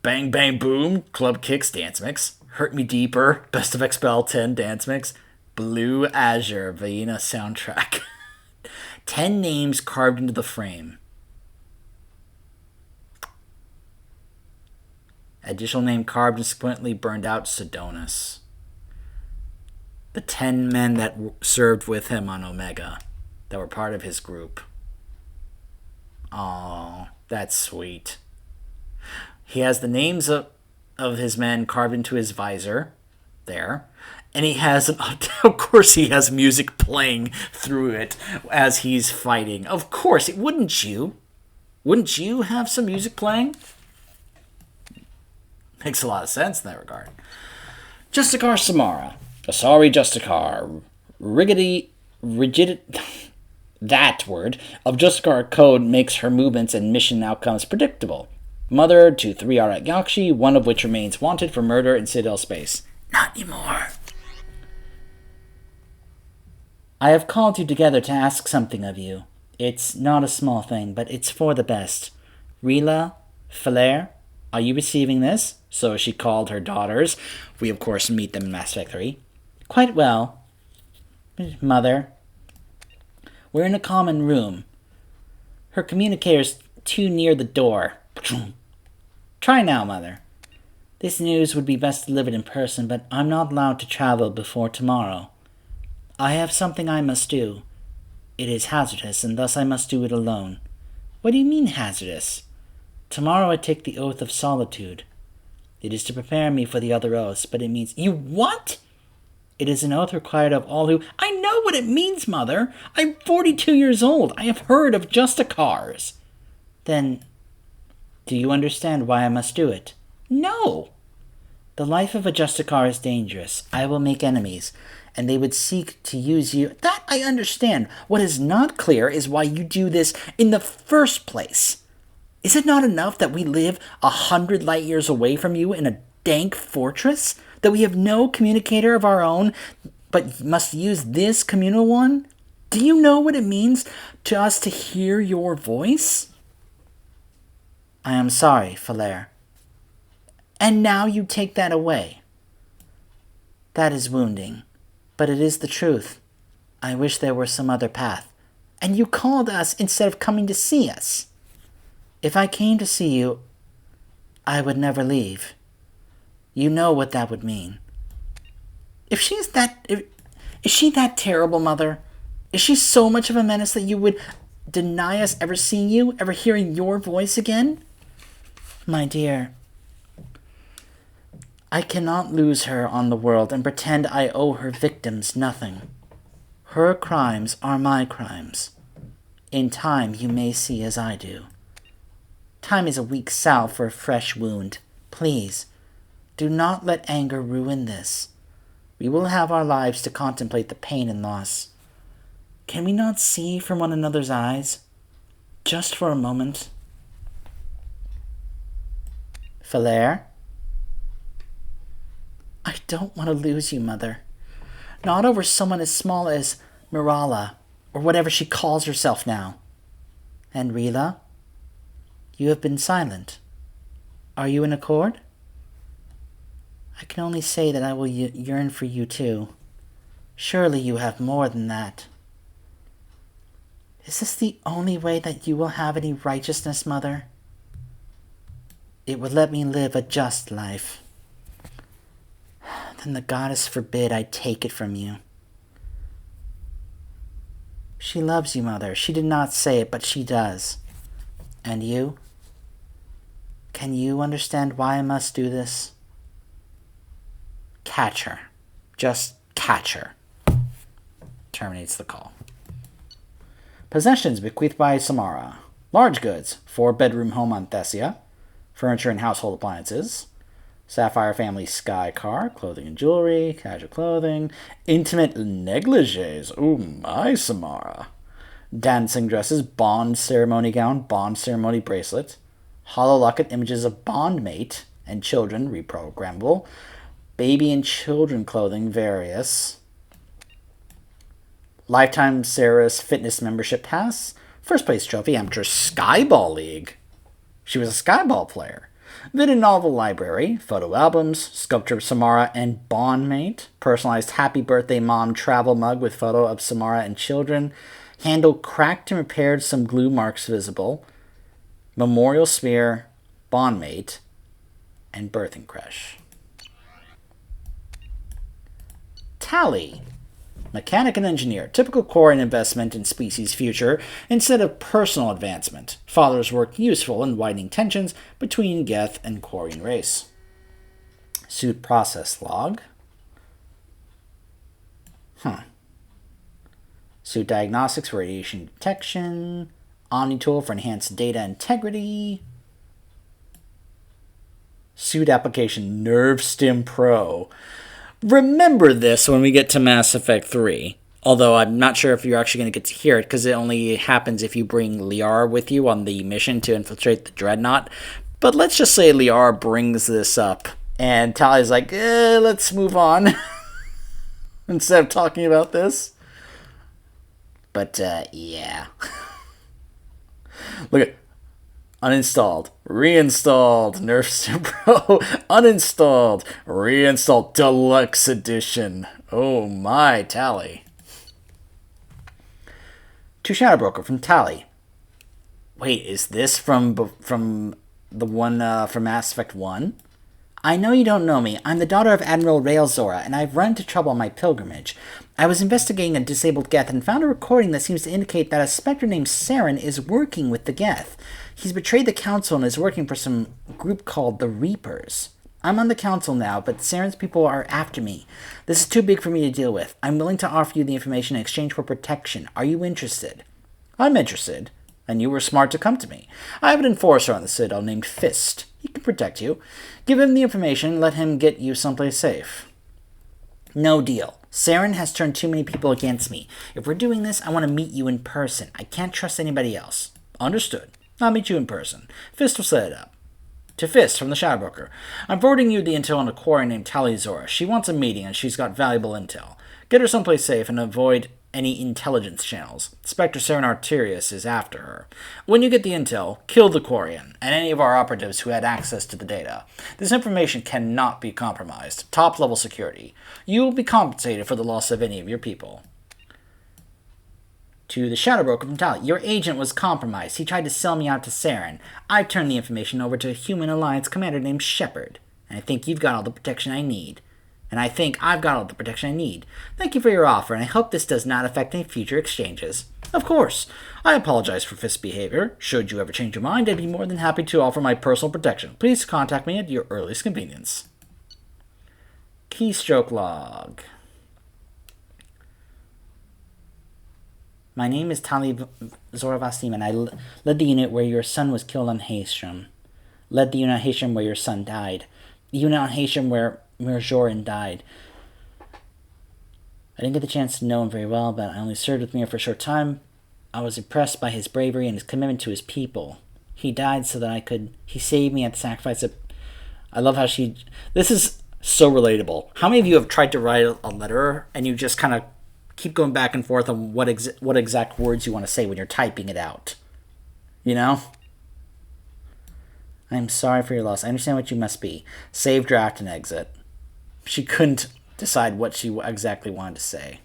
Bang Bang Boom, Club Kicks Dance Mix. Hurt Me Deeper, Best of Expel 10 Dance Mix. Blue Azure, Vienna soundtrack. 10 names carved into the frame. Additional name carved and subsequently burned out, Sidonis. The 10 men that served with him on Omega, that were part of his group. Oh, that's sweet. He has the names of his men carved into his visor there. And he has, of course, he has music playing through it as he's fighting. Of course, wouldn't you? Wouldn't you have some music playing? Makes a lot of sense in that regard. Justicar Samara. Sorry, Justicar. Rigid. That word of Justicar code makes her movements and mission outcomes predictable. Mother to 3 Arat Yakshi, one of which remains wanted for murder in Citadel space. Not anymore. I have called you together to ask something of you. It's not a small thing, but it's for the best. Rila, Falaire, are you receiving this? So she called her daughters. We, of course, meet them in Mass Effect 3. Quite well. Mother. We're in a common room. Her communicator's too near the door. Try now, Mother. This news would be best delivered in person, but I'm not allowed to travel before tomorrow. I have something I must do. It is hazardous, and thus I must do it alone. What do you mean hazardous? Tomorrow I take the oath of solitude. It is to prepare me for the other oaths, but it means... You what? It is an oath required of all who... I know what it means, Mother. I'm 42 years old. I have heard of Justicars. Then, do you understand why I must do it? No. The life of a Justicar is dangerous. I will make enemies, and they would seek to use you. That I understand. What is not clear is why you do this in the first place. Is it not enough that we live 100 light years away from you in a dank fortress? That we have no communicator of our own, but must use this communal one? Do you know what it means to us to hear your voice? I am sorry, Falaire. And now you take that away. That is wounding, but it is the truth. I wish there were some other path. And you called us instead of coming to see us. If I came to see you, I would never leave. You know what that would mean. Is she that terrible, Mother? Is she so much of a menace that you would deny us ever seeing you, ever hearing your voice again? My dear, I cannot lose her on the world and pretend I owe her victims nothing. Her crimes are my crimes. In time you may see as I do. Time is a weak salve for a fresh wound. Please, do not let anger ruin this. We will have our lives to contemplate the pain and loss. Can we not see from one another's eyes? Just for a moment. Falaire? I don't want to lose you, Mother. Not over someone as small as Mirala, or whatever she calls herself now. And Rila? You have been silent. Are you in accord? I can only say that I will yearn for you too. Surely you have more than that. Is this the only way that you will have any righteousness, Mother? It would let me live a just life. Then the goddess forbid I take it from you. She loves you, Mother. She did not say it, but she does. And you? Can you understand why I must do this? Catch her. Just catch her. Terminates the call. Possessions bequeathed by Samara. Large goods. 4-bedroom home on Thessia. Furniture and household appliances. Sapphire family sky car. Clothing and jewelry. Casual clothing. Intimate negligees. Ooh, my Samara. Dancing dresses. Bond ceremony gown. Bond ceremony bracelet. Hollow locket images of bondmate and children. Reprogrammable. Baby and children clothing, various. Lifetime Sarah's fitness membership pass. First place trophy, amateur Skyball League. She was a Skyball player. Vid novel library, photo albums, sculpture of Samara and bondmate. Personalized happy birthday mom travel mug with photo of Samara and children. Handle cracked and repaired, some glue marks visible. Memorial sphere, bondmate. and birthing creche. Tally. Mechanic and engineer. Typical Quarian investment in species future instead of personal advancement. Father's work useful in widening tensions between Geth and Quarian race. Suit process log. Suit diagnostics, radiation detection. Omnitool for enhanced data integrity. Suit application Nerve Stim Pro. Remember this when we get to Mass Effect 3. Although I'm not sure if you're actually going to get to hear it, because it only happens if you bring Liara with you on the mission to infiltrate the Dreadnought. But let's just say Liara brings this up, and Tally's like, let's move on, instead of talking about this. But, yeah. Look at uninstalled, reinstalled, Nerf Stim Pro, uninstalled, reinstalled, Deluxe Edition. Oh my, Tally. To Shadow Broker from Tally. Wait, is this from the one from Mass Effect 1? I know you don't know me. I'm the daughter of Admiral Raelzora, and I've run into trouble on my pilgrimage. I was investigating a disabled Geth and found a recording that seems to indicate that a spectre named Saren is working with the Geth. He's betrayed the Council and is working for some group called the Reapers. I'm on the Council now, but Saren's people are after me. This is too big for me to deal with. I'm willing to offer you the information in exchange for protection. Are you interested? I'm interested. And you were smart to come to me. I have an enforcer on the Citadel named Fist. He can protect you. Give him the information, let him get you someplace safe. No deal. Saren has turned too many people against me. If we're doing this, I want to meet you in person. I can't trust anybody else. Understood. I'll meet you in person. Fist will set it up. To Fist from the Shadow Broker. I'm forwarding you the intel on a quarry named Tali'Zorah. She wants a meeting and she's got valuable intel. Get her someplace safe and avoid any intelligence channels. Spectre Saren Arterius is after her. When you get the intel, kill the Quarian and any of our operatives who had access to the data. This information cannot be compromised. Top-level security. You will be compensated for the loss of any of your people. To the Shadow Broker from Tali. Your agent was compromised. He tried to sell me out to Saren. I've turned the information over to a human alliance commander named Shepard. And I think you've got all the protection I need. And I think I've got all the protection I need. Thank you for your offer, and I hope this does not affect any future exchanges. Of course. I apologize for Fist's behavior. Should you ever change your mind, I'd be more than happy to offer my personal protection. Please contact me at your earliest convenience. Keystroke log. My name is Tali Zoravastim, and I led the unit where your son was killed on Haestrom. Led the unit on Haestrom where your son died. The unit on Haestrom where Mirjorin died. I didn't get the chance to know him very well, but I only served with Mir for a short time. I was impressed by his bravery and his commitment to his people. He died so that I could... He saved me at the sacrifice of... I love how she... This is so relatable. How many of you have tried to write a letter and you just kind of keep going back and forth on what exact words you want to say when you're typing it out? You know? I'm sorry for your loss. I understand what you must be. Save, draft, and exit. She couldn't decide what she exactly wanted to say.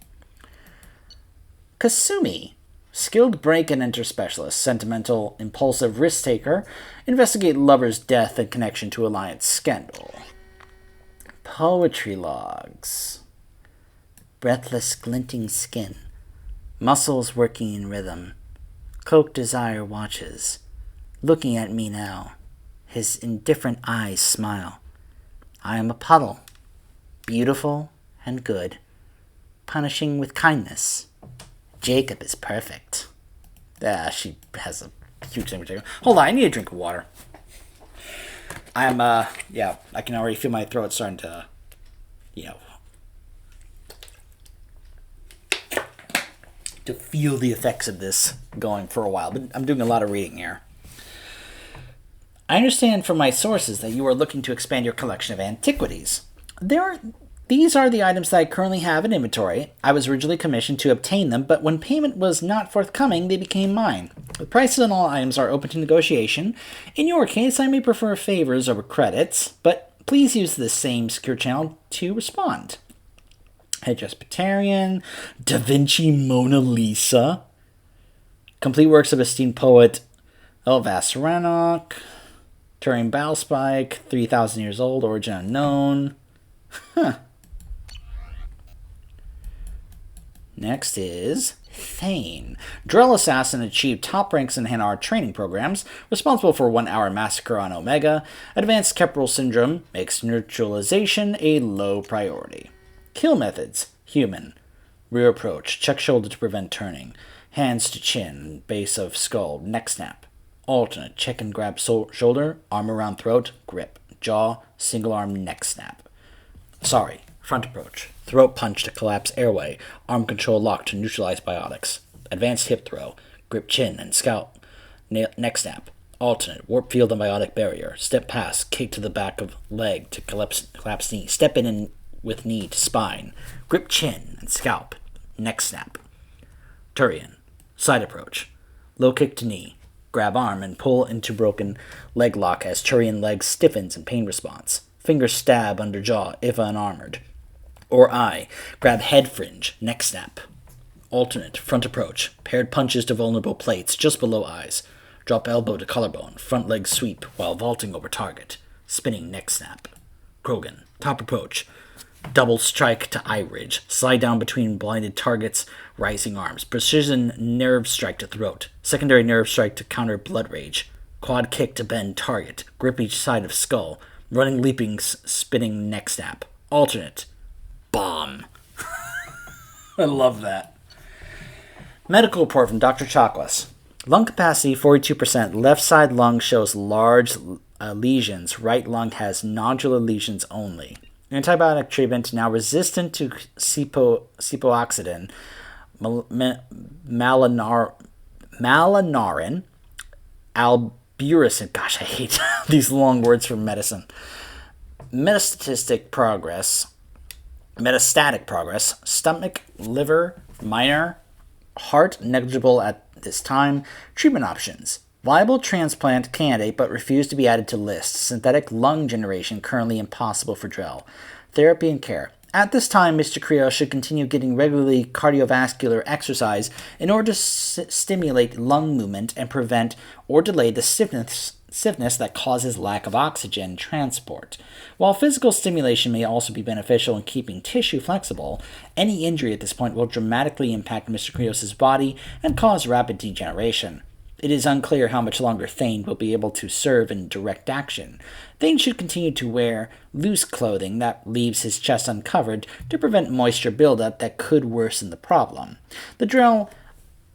Kasumi. Skilled break and enter specialist. Sentimental, impulsive risk taker. Investigate lover's death in connection to alliance scandal. Poetry logs. Breathless, glinting skin. Muscles working in rhythm. Cloaked desire watches. Looking at me now. His indifferent eyes smile. I am a puddle. Beautiful and good. Punishing with kindness. Jacob is perfect. She has a huge thing with Jacob. Hold on, I need a drink of water. I can already feel my throat starting to, to feel the effects of this going for a while. But I'm doing a lot of reading here. I understand from my sources that you are looking to expand your collection of antiquities. These are the items that I currently have in inventory. I was originally commissioned to obtain them, but when payment was not forthcoming, they became mine. The prices on all items are open to negotiation. In your case, I may prefer favors over credits, but please use the same secure channel to respond. Presbyterian, Da Vinci Mona Lisa, complete works of esteemed poet Elvas Rannoch, Turian Battle Spike, 3,000 years old, origin unknown. Huh. Next is Thane. Drell assassin achieved top ranks in Hanar training programs, responsible for 1-hour massacre on Omega. Advanced Keppel syndrome makes neutralization a low priority. Kill methods: human. Rear approach, check shoulder to prevent turning. Hands to chin, base of skull, neck snap. Alternate, check and grab shoulder, arm around throat, grip. Jaw, single arm, neck snap. Sorry, front approach. Throat punch to collapse airway. Arm control lock to neutralize biotics. Advanced hip throw. Grip chin and scalp. Neck snap. Alternate. Warp field and biotic barrier. Step pass. Kick to the back of leg to collapse knee. Step in and with knee to spine. Grip chin and scalp. Neck snap. Turian. Side approach. Low kick to knee. Grab arm and pull into broken leg lock as Turian leg stiffens in pain response. Finger stab under jaw if unarmored. Or I. Grab head fringe, neck snap. Alternate, front approach. Paired punches to vulnerable plates just below eyes. Drop elbow to collarbone, front leg sweep while vaulting over target. Spinning neck snap. Krogan, top approach. Double strike to eye ridge. Slide down between blinded targets, rising arms. Precision nerve strike to throat. Secondary nerve strike to counter blood rage. Quad kick to bend target. Grip each side of skull. Running leaping spinning neck snap. Alternate. Bomb. I love that. Medical report from Dr. Chakwas. Lung capacity 42%. Left side lung shows large lesions. Right lung has nodular lesions only. Antibiotic treatment now resistant to cipoxidin, malanarin, alburesin. Gosh, I hate these long words for medicine. Metastatic progress, stomach, liver, minor, heart negligible at this time. Treatment options: viable transplant candidate but refused to be added to list. Synthetic lung generation currently impossible for Drell. Therapy and care: at this time, Mr. Creo should continue getting regularly cardiovascular exercise in order to stimulate lung movement and prevent or delay the stiffness that causes lack of oxygen transport. While physical stimulation may also be beneficial in keeping tissue flexible, any injury at this point will dramatically impact Mr. Krios' body and cause rapid degeneration. It is unclear how much longer Thane will be able to serve in direct action. Thane should continue to wear loose clothing that leaves his chest uncovered to prevent moisture buildup that could worsen the problem. The Drell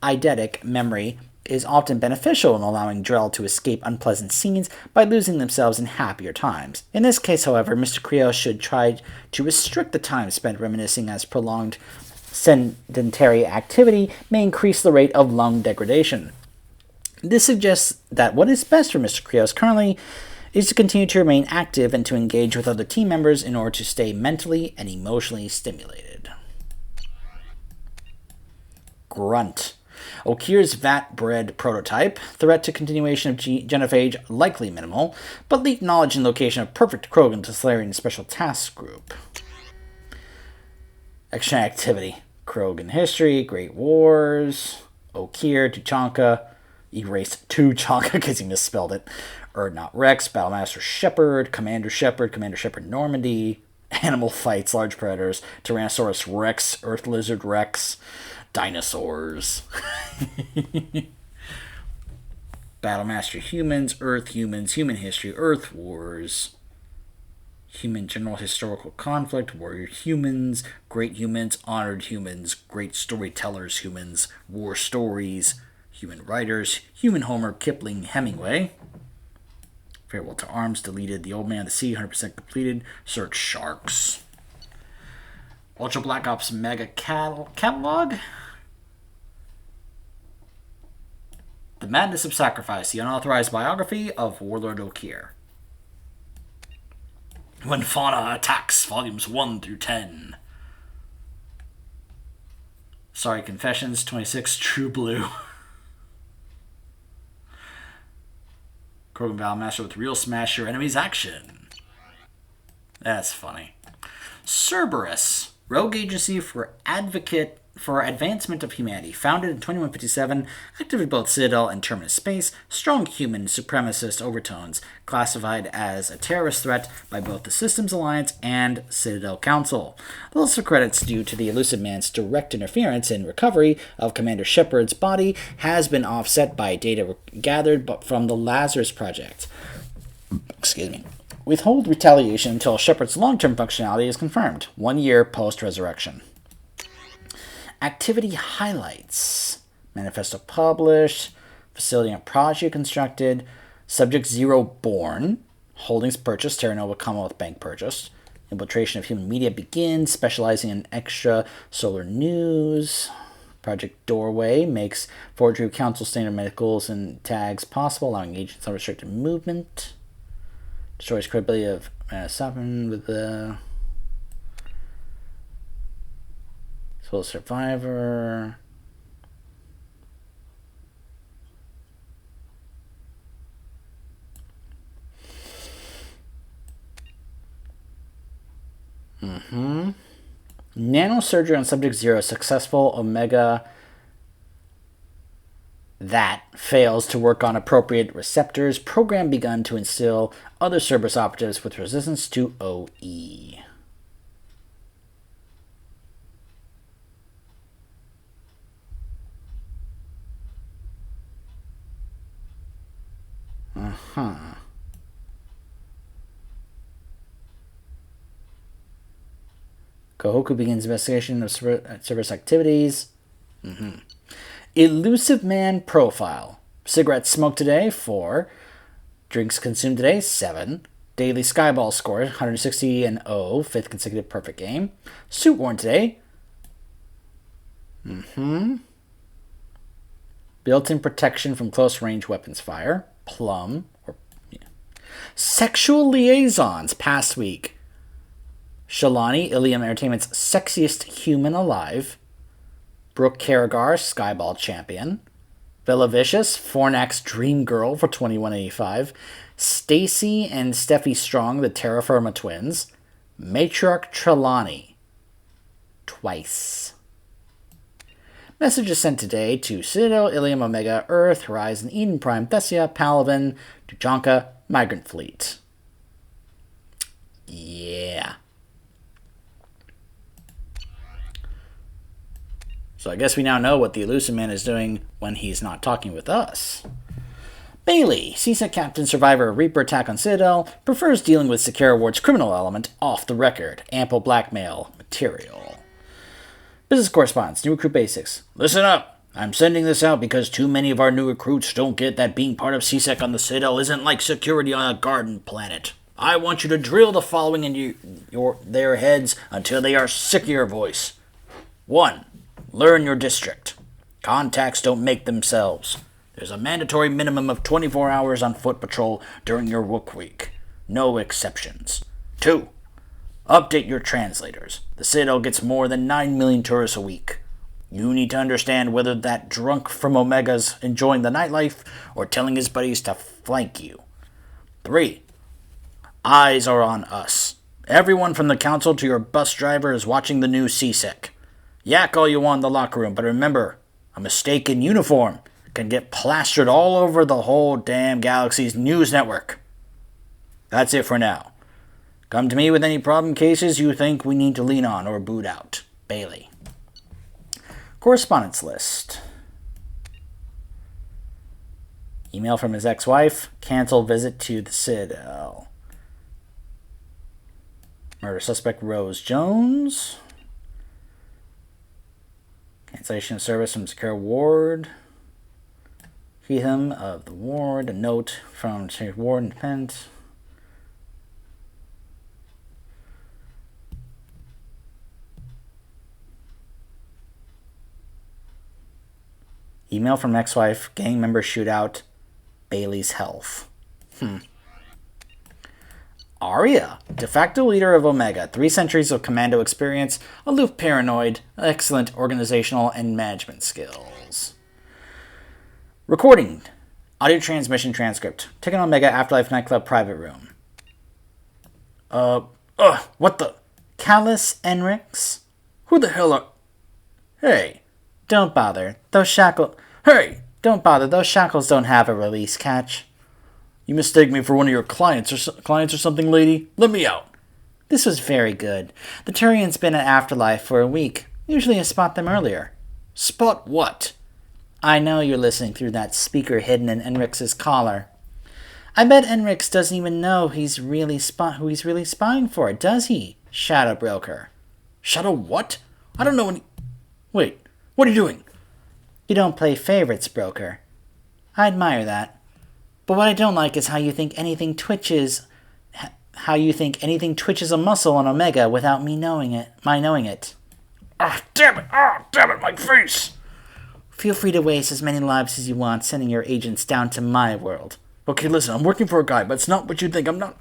eidetic memory is often beneficial in allowing Drell to escape unpleasant scenes by losing themselves in happier times. In this case, however, Mr. Creo should try to restrict the time spent reminiscing, as prolonged sedentary activity may increase the rate of lung degradation. This suggests that what is best for Mr. Krios currently is to continue to remain active and to engage with other team members in order to stay mentally and emotionally stimulated. Grunt. Okir's vat-bred prototype. Threat to continuation of genophage likely minimal, but leaked knowledge and location of perfect Krogan to Solarian Special Task Group. Action activity. Krogan history, Great Wars, Okir, Tuchanka. Erased Tuchanka because he misspelled it. Urdnot Rex, Battlemaster Shepard, Commander Shepard Normandy, Animal Fights, Large Predators, Tyrannosaurus Rex, Earth Lizard Rex, Dinosaurs. Battlemaster Humans, Earth Humans, Human History, Earth Wars, Human General Historical Conflict, Warrior Humans, Great Humans, Honored Humans, Great Storytellers Humans, War Stories, Human Writers, Human Homer, Kipling, Hemingway. Farewell to Arms, deleted. The Old Man, the Sea, 100% completed. Search Sharks. Ultra Black Ops Mega Catalog. The Madness of Sacrifice, the unauthorized biography of Warlord Okir. When Fauna Attacks, volumes 1 through 10. Sorry Confessions, 26, True Blue. Krogan Battlemaster with Real Smash Your Enemies action. That's funny. Cerberus, rogue agency for advocate for advancement of humanity. Founded in 2157, active in both Citadel and Terminus space, strong human supremacist overtones, classified as a terrorist threat by both the Systems Alliance and Citadel Council. Also credits due to the Elusive Man's direct interference in recovery of Commander Shepard's body has been offset by data gathered from the Lazarus Project. Excuse me. Withhold retaliation until Shepard's long-term functionality is confirmed, 1 year post-resurrection. Activity highlights. Manifesto published. Facility and project constructed. Subject 0 born. Holdings purchased. Terra Nova Commonwealth Bank purchased. Infiltration of human media begins. Specializing in extra solar news. Project Doorway makes forgery of council standard medicals and tags possible, allowing agents unrestricted movement. Destroys credibility of Sovereign with the Soul Survivor. Nanosurgery on Subject 0, successful. Omega that fails to work on appropriate receptors. Program begun to instill other Cerberus operatives with resistance to OE. Kohoku begins investigation of Cerberus activities. Elusive Man profile. Cigarettes smoked today, 4. Drinks consumed today, 7. Daily Skyball score, 160 and 0, 5th consecutive perfect game. Suit worn today. Built-in protection from close-range weapons fire. Plum. Sexual liaisons past week. Shalani, Ilium Entertainment's sexiest human alive. Brooke Carragher, Skyball champion. Bella Vicious, Fornax Dream Girl for $21.85. Stacy and Steffi Strong, the Terra Firma twins. Matriarch Trelawney. Twice. Messages sent today to Citadel, Ilium Omega, Earth, Horizon, Eden Prime, Thessia, Palaven, Tuchanka, Migrant Fleet. Yeah. So I guess we now know what the Elusive Man is doing when he's not talking with us. Bailey, CSEC Captain Survivor of Reaper Attack on Citadel, prefers dealing with Secure Ward's criminal element off the record. Ample blackmail material. Business correspondence, new recruit basics. Listen up. I'm sending this out because too many of our new recruits don't get that being part of CSEC on the Citadel isn't like security on a garden planet. I want you to drill the following into their heads until they are sick of your voice. 1. Learn your district. Contacts don't make themselves. There's a mandatory minimum of 24 hours on foot patrol during your work week. No exceptions. 2. Update your translators. The Citadel gets more than 9 million tourists a week. You need to understand whether that drunk from Omega's enjoying the nightlife or telling his buddies to flank you. 3. Eyes are on us. Everyone from the council to your bus driver is watching the new CSEC. Yak all you want in the locker room, but remember, a mistake in uniform can get plastered all over the whole damn galaxy's news network. That's it for now. Come to me with any problem cases you think we need to lean on or boot out. Bailey. Correspondence list. Email from his ex-wife. Cancel visit to the Citadel. Murder suspect Rose Jones. Cancellation of service from Secure Ward. Him of the Ward. A note from Ward and Pent. Email from ex-wife. Gang member shootout. Bailey's health. Arya, de facto leader of Omega, 3 centuries of commando experience, aloof paranoid, excellent organizational and management skills. Recording, audio transmission transcript, taken on Omega Afterlife Nightclub private room. What the? Callus Enrix? Who the hell are... Hey, Don't bother. Those shackles... hey! Don't bother. Those shackles don't have a release catch. You mistake me for one of your clients or something, lady? Let me out. This was very good. The Turian's been at Afterlife for a week. Usually I spot them earlier. Spot what? I know you're listening through that speaker hidden in Enrix's collar. I bet Enrix doesn't even know who he's really spying for, does he, Shadow Broker? Shadow what? I don't know any... Wait, what are you doing? You don't play favorites, Broker. I admire that. But what I don't like is how you think anything twitches a muscle on Omega without me knowing it. Damn it, my face! Feel free to waste as many lives as you want sending your agents down to my world. Okay, listen, I'm working for a guy, but it's not what you think. I'm not...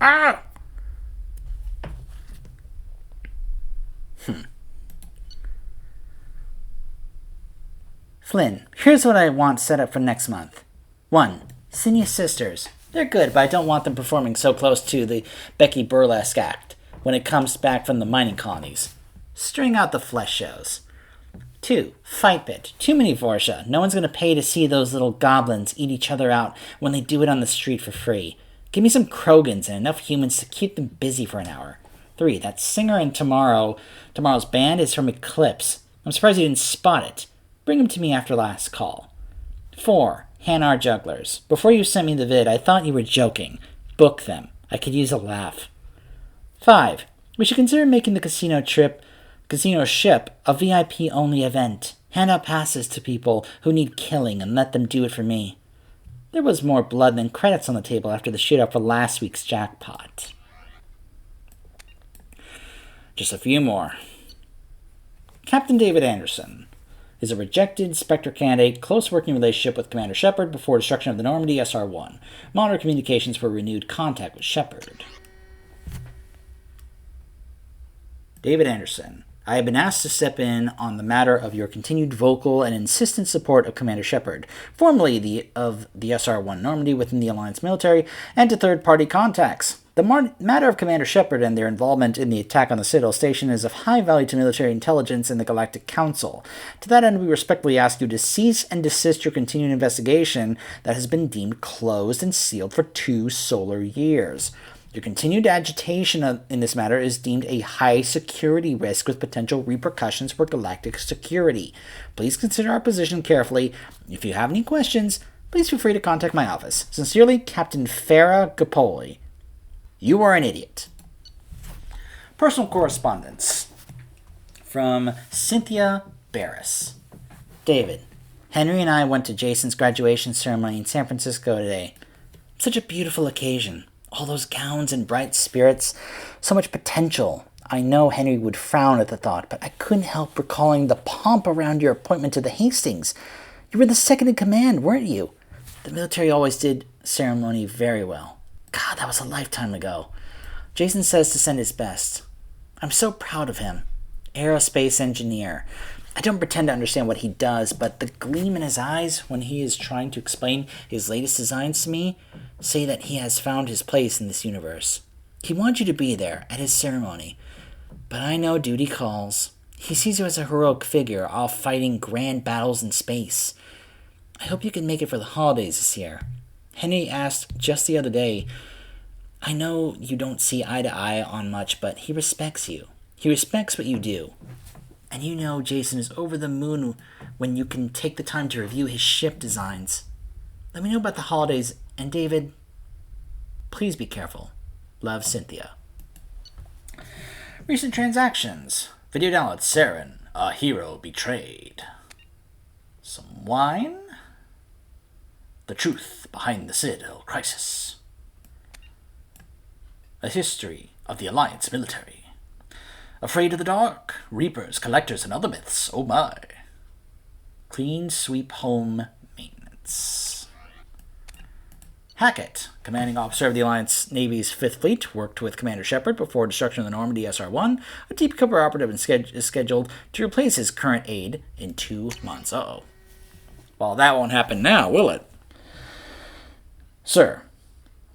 Flynn, here's what I want set up for next month. 1. Senior Sisters. They're good, but I don't want them performing so close to the Becky Burlesque act when it comes back from the mining colonies. String out the flesh shows. 2. Fight Bit. Too many Vorsha. No one's going to pay to see those little goblins eat each other out when they do it on the street for free. Give me some Krogans and enough humans to keep them busy for an hour. 3. That singer in tomorrow's band is from Eclipse. I'm surprised you didn't spot it. Bring him to me after last call. 4. Hanar Jugglers. Before you sent me the vid, I thought you were joking. Book them. I could use a laugh. 5. We should consider making the casino ship a VIP-only event. Hand out passes to people who need killing and let them do it for me. There was more blood than credits on the table after the shootout for last week's jackpot. Just a few more. Captain David Anderson is a rejected Spectre candidate, close working relationship with Commander Shepard before destruction of the Normandy SR-1. Monitor communications for renewed contact with Shepard. David Anderson, I have been asked to step in on the matter of your continued vocal and insistent support of Commander Shepard, formerly of the SR-1 Normandy within the Alliance military, and to third-party contacts. The matter of Commander Shepard and their involvement in the attack on the Citadel Station is of high value to military intelligence and the Galactic Council. To that end, we respectfully ask you to cease and desist your continued investigation that has been deemed closed and sealed for 2 solar years. Your continued agitation in this matter is deemed a high security risk with potential repercussions for galactic security. Please consider our position carefully. If you have any questions, please feel free to contact my office. Sincerely, Captain Farah Gapoli. You are an idiot. Personal correspondence from Cynthia Barris. David, Henry and I went to Jason's graduation ceremony in San Francisco today. Such a beautiful occasion. All those gowns and bright spirits. So much potential. I know Henry would frown at the thought, but I couldn't help recalling the pomp around your appointment to the Hastings. You were the second in command, weren't you? The military always did ceremony very well. God, that was a lifetime ago. Jason says to send his best. I'm so proud of him. Aerospace engineer. I don't pretend to understand what he does, but the gleam in his eyes when he is trying to explain his latest designs to me say that he has found his place in this universe. He wants you to be there at his ceremony, but I know duty calls. He sees you as a heroic figure, all fighting grand battles in space. I hope you can make it for the holidays this year. Henry asked just the other day, I know you don't see eye to eye on much, but he respects you. He respects what you do. And you know Jason is over the moon when you can take the time to review his ship designs. Let me know about the holidays, and David, please be careful. Love, Cynthia. Recent transactions. Video download, Saren, a hero betrayed. Some wine? The truth behind the Citadel crisis. A history of the Alliance military. Afraid of the dark, reapers, collectors, and other myths. Oh my. Clean sweep home maintenance. Hackett, commanding officer of the Alliance Navy's 5th Fleet, worked with Commander Shepard before destruction of the Normandy SR-1. A deep cover operative is scheduled to replace his current aide in 2 months. Uh-oh. Well, that won't happen now, will it? Sir,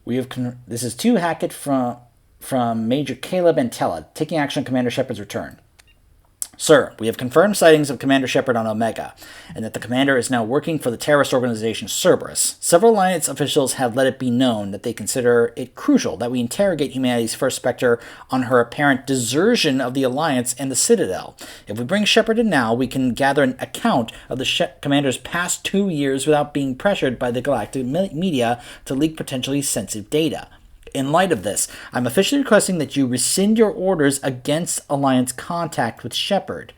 we have this is to Hackett from Major Caleb Antella, taking action on Commander Shepard's return. Sir, we have confirmed sightings of Commander Shepard on Omega, and that the commander is now working for the terrorist organization Cerberus. Several Alliance officials have let it be known that they consider it crucial that we interrogate humanity's first Spectre on her apparent desertion of the Alliance and the Citadel. If we bring Shepard in now, we can gather an account of the commander's past 2 years without being pressured by the galactic media to leak potentially sensitive data. In light of this, I'm officially requesting that you rescind your orders against Alliance contact with Shepard.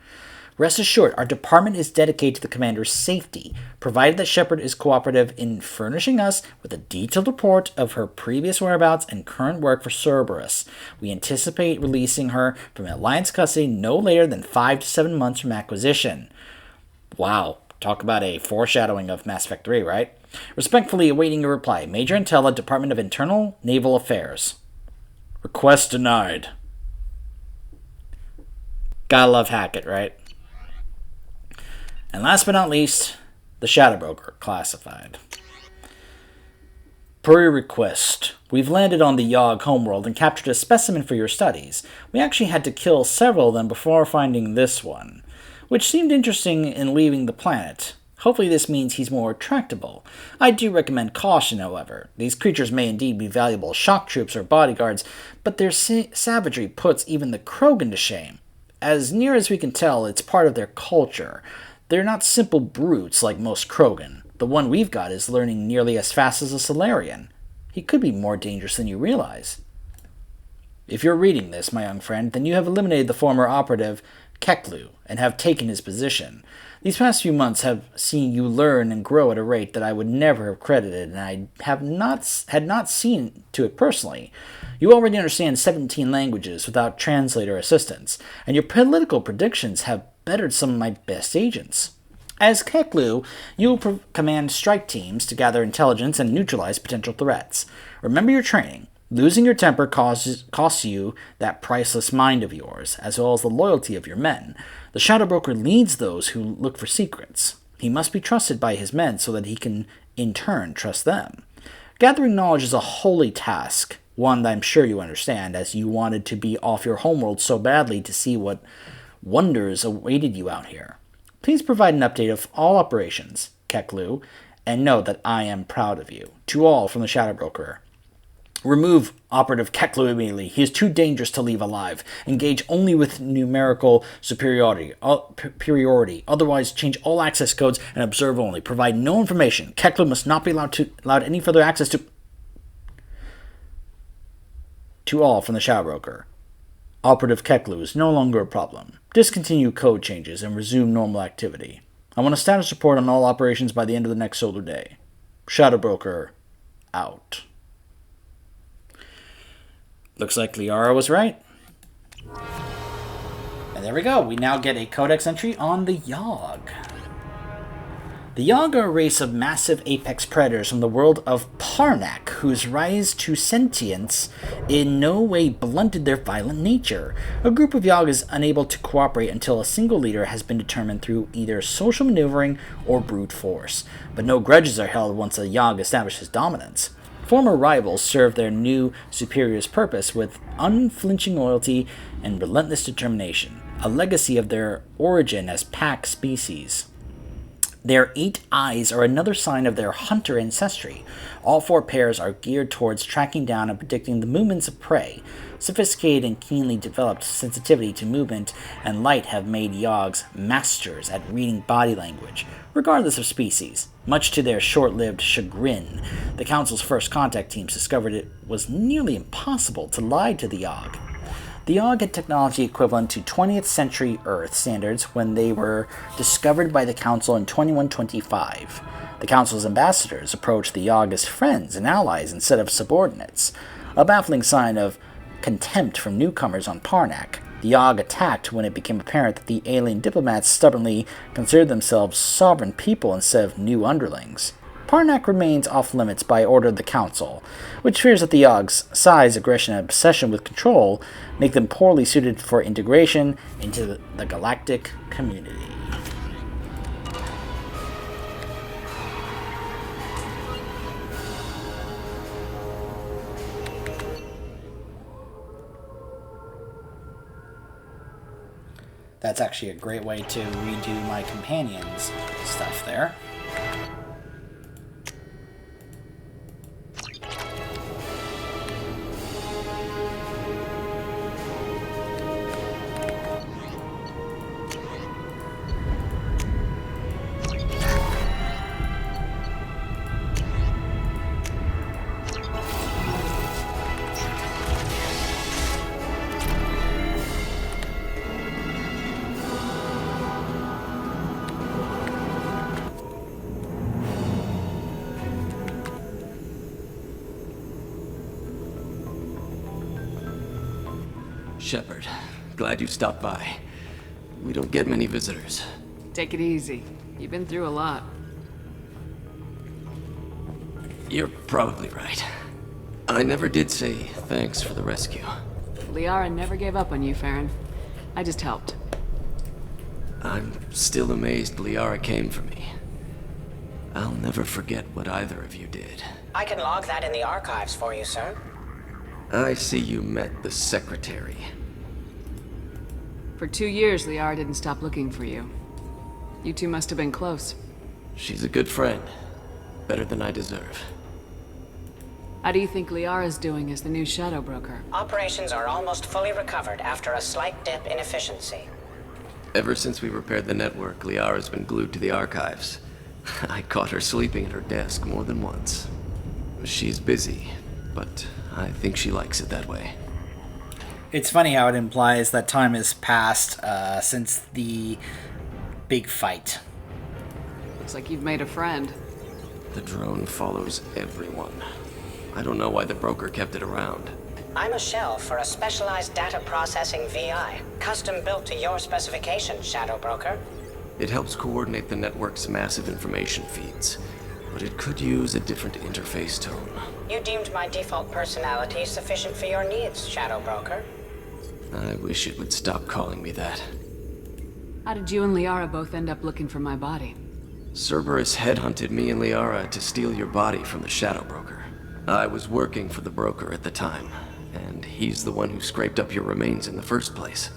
Rest assured, our department is dedicated to the commander's safety, provided that Shepard is cooperative in furnishing us with a detailed report of her previous whereabouts and current work for Cerberus. We anticipate releasing her from Alliance custody no later than 5 to 7 months from acquisition. Wow, talk about a foreshadowing of Mass Effect 3, right? Respectfully awaiting your reply. Major Intella, Department of Internal Naval Affairs. Request denied. Gotta love Hackett, right? And last but not least, the Shadow Broker, classified. Per your request, we've landed on the Yogg homeworld and captured a specimen for your studies. We actually had to kill several of them before finding this one, which seemed interesting in leaving the planet. Hopefully this means he's more tractable. I do recommend caution, however. These creatures may indeed be valuable shock troops or bodyguards, but their savagery puts even the Krogan to shame. As near as we can tell, it's part of their culture. They're not simple brutes like most Krogan. The one we've got is learning nearly as fast as a Solarian. He could be more dangerous than you realize. If you're reading this, my young friend, then you have eliminated the former operative Keklu and have taken his position. These past few months have seen you learn and grow at a rate that I would never have credited, and I had not seen to it personally. You already understand 17 languages without translator assistance, and your political predictions have bettered some of my best agents. As Keklu, you will command strike teams to gather intelligence and neutralize potential threats. Remember your training. Losing your temper costs you that priceless mind of yours, as well as the loyalty of your men. The Shadow Broker leads those who look for secrets. He must be trusted by his men so that he can, in turn, trust them. Gathering knowledge is a holy task, one that I'm sure you understand, as you wanted to be off your homeworld so badly to see what wonders awaited you out here. Please provide an update of all operations, Keklu, and know that I am proud of you. To all from the Shadow Broker. Remove Operative Keklu immediately. He is too dangerous to leave alive. Engage only with numerical superiority. Otherwise, change all access codes and observe only. Provide no information. Keklu must not be allowed any further access to... To all from the Shadow Broker. Operative Keklu is no longer a problem. Discontinue code changes and resume normal activity. I want a status report on all operations by the end of the next solar day. Shadow Broker, out. Looks like Liara was right. And there we go. We now get a Codex entry on the Yogg. The Yogg are a race of massive apex predators from the world of Parnak, whose rise to sentience in no way blunted their violent nature. A group of Yogg is unable to cooperate until a single leader has been determined through either social maneuvering or brute force. But no grudges are held once a Yogg establishes dominance. Former rivals serve their new superior's purpose with unflinching loyalty and relentless determination, a legacy of their origin as pack species. Their 8 eyes are another sign of their hunter ancestry. All 4 pairs are geared towards tracking down and predicting the movements of prey. Sophisticated and keenly developed sensitivity to movement and light have made Yoggs masters at reading body language, regardless of species. Much to their short-lived chagrin, the Council's first contact teams discovered it was nearly impossible to lie to the Yogg. The Yogg had technology equivalent to 20th century Earth standards when they were discovered by the Council in 2125. The Council's ambassadors approached the Yogg as friends and allies instead of subordinates, a baffling sign of contempt from newcomers on Parnak. The Yogg attacked when it became apparent that the alien diplomats stubbornly considered themselves sovereign people instead of new underlings. Parnak remains off-limits by order of the Council, which fears that the Yogg's size, aggression, and obsession with control make them poorly suited for integration into the galactic community. That's actually a great way to redo my companions stuff there. Shepard, glad you stopped by. We don't get many visitors. Take it easy. You've been through a lot. You're probably right. I never did say thanks for the rescue. Liara never gave up on you, Farron. I just helped. I'm still amazed Liara came for me. I'll never forget what either of you did. I can log that in the archives for you, sir. I see you met the Secretary. For 2 years, Liara didn't stop looking for you. You two must have been close. She's a good friend. Better than I deserve. How do you think Liara's doing as the new Shadow Broker? Operations are almost fully recovered after a slight dip in efficiency. Ever since we repaired the network, Liara's been glued to the archives. I caught her sleeping at her desk more than once. She's busy, but I think she likes it that way. It's funny how it implies that time has passed since the big fight. Looks like you've made a friend. The drone follows everyone. I don't know why the broker kept it around. I'm a shell for a specialized data processing VI, custom built to your specifications, Shadow Broker. It helps coordinate the network's massive information feeds, but it could use a different interface tone. You deemed my default personality sufficient for your needs, Shadow Broker. I wish it would stop calling me that. How did you and Liara both end up looking for my body? Cerberus headhunted me and Liara to steal your body from the Shadow Broker. I was working for the broker at the time, and he's the one who scraped up your remains in the first place.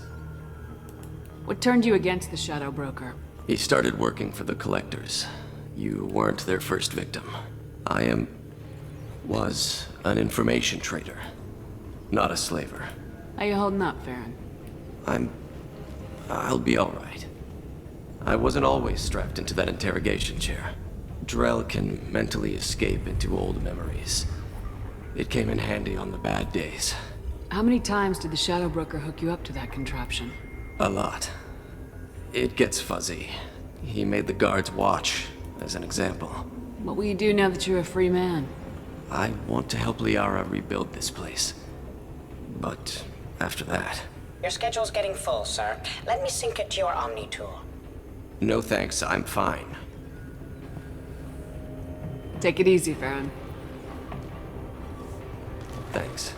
What turned you against the Shadow Broker? He started working for the Collectors. You weren't their first victim. Was an information trader, not a slaver. How you holding up, Farron? I'll be all right. I wasn't always strapped into that interrogation chair. Drell can mentally escape into old memories. It came in handy on the bad days. How many times did the Shadow Broker hook you up to that contraption? A lot. It gets fuzzy. He made the guards watch, as an example. What will you do now that you're a free man? I want to help Liara rebuild this place. But after that... Your schedule's getting full, sir. Let me sync it to your Omni tool. No thanks, I'm fine. Take it easy, Farron. Thanks.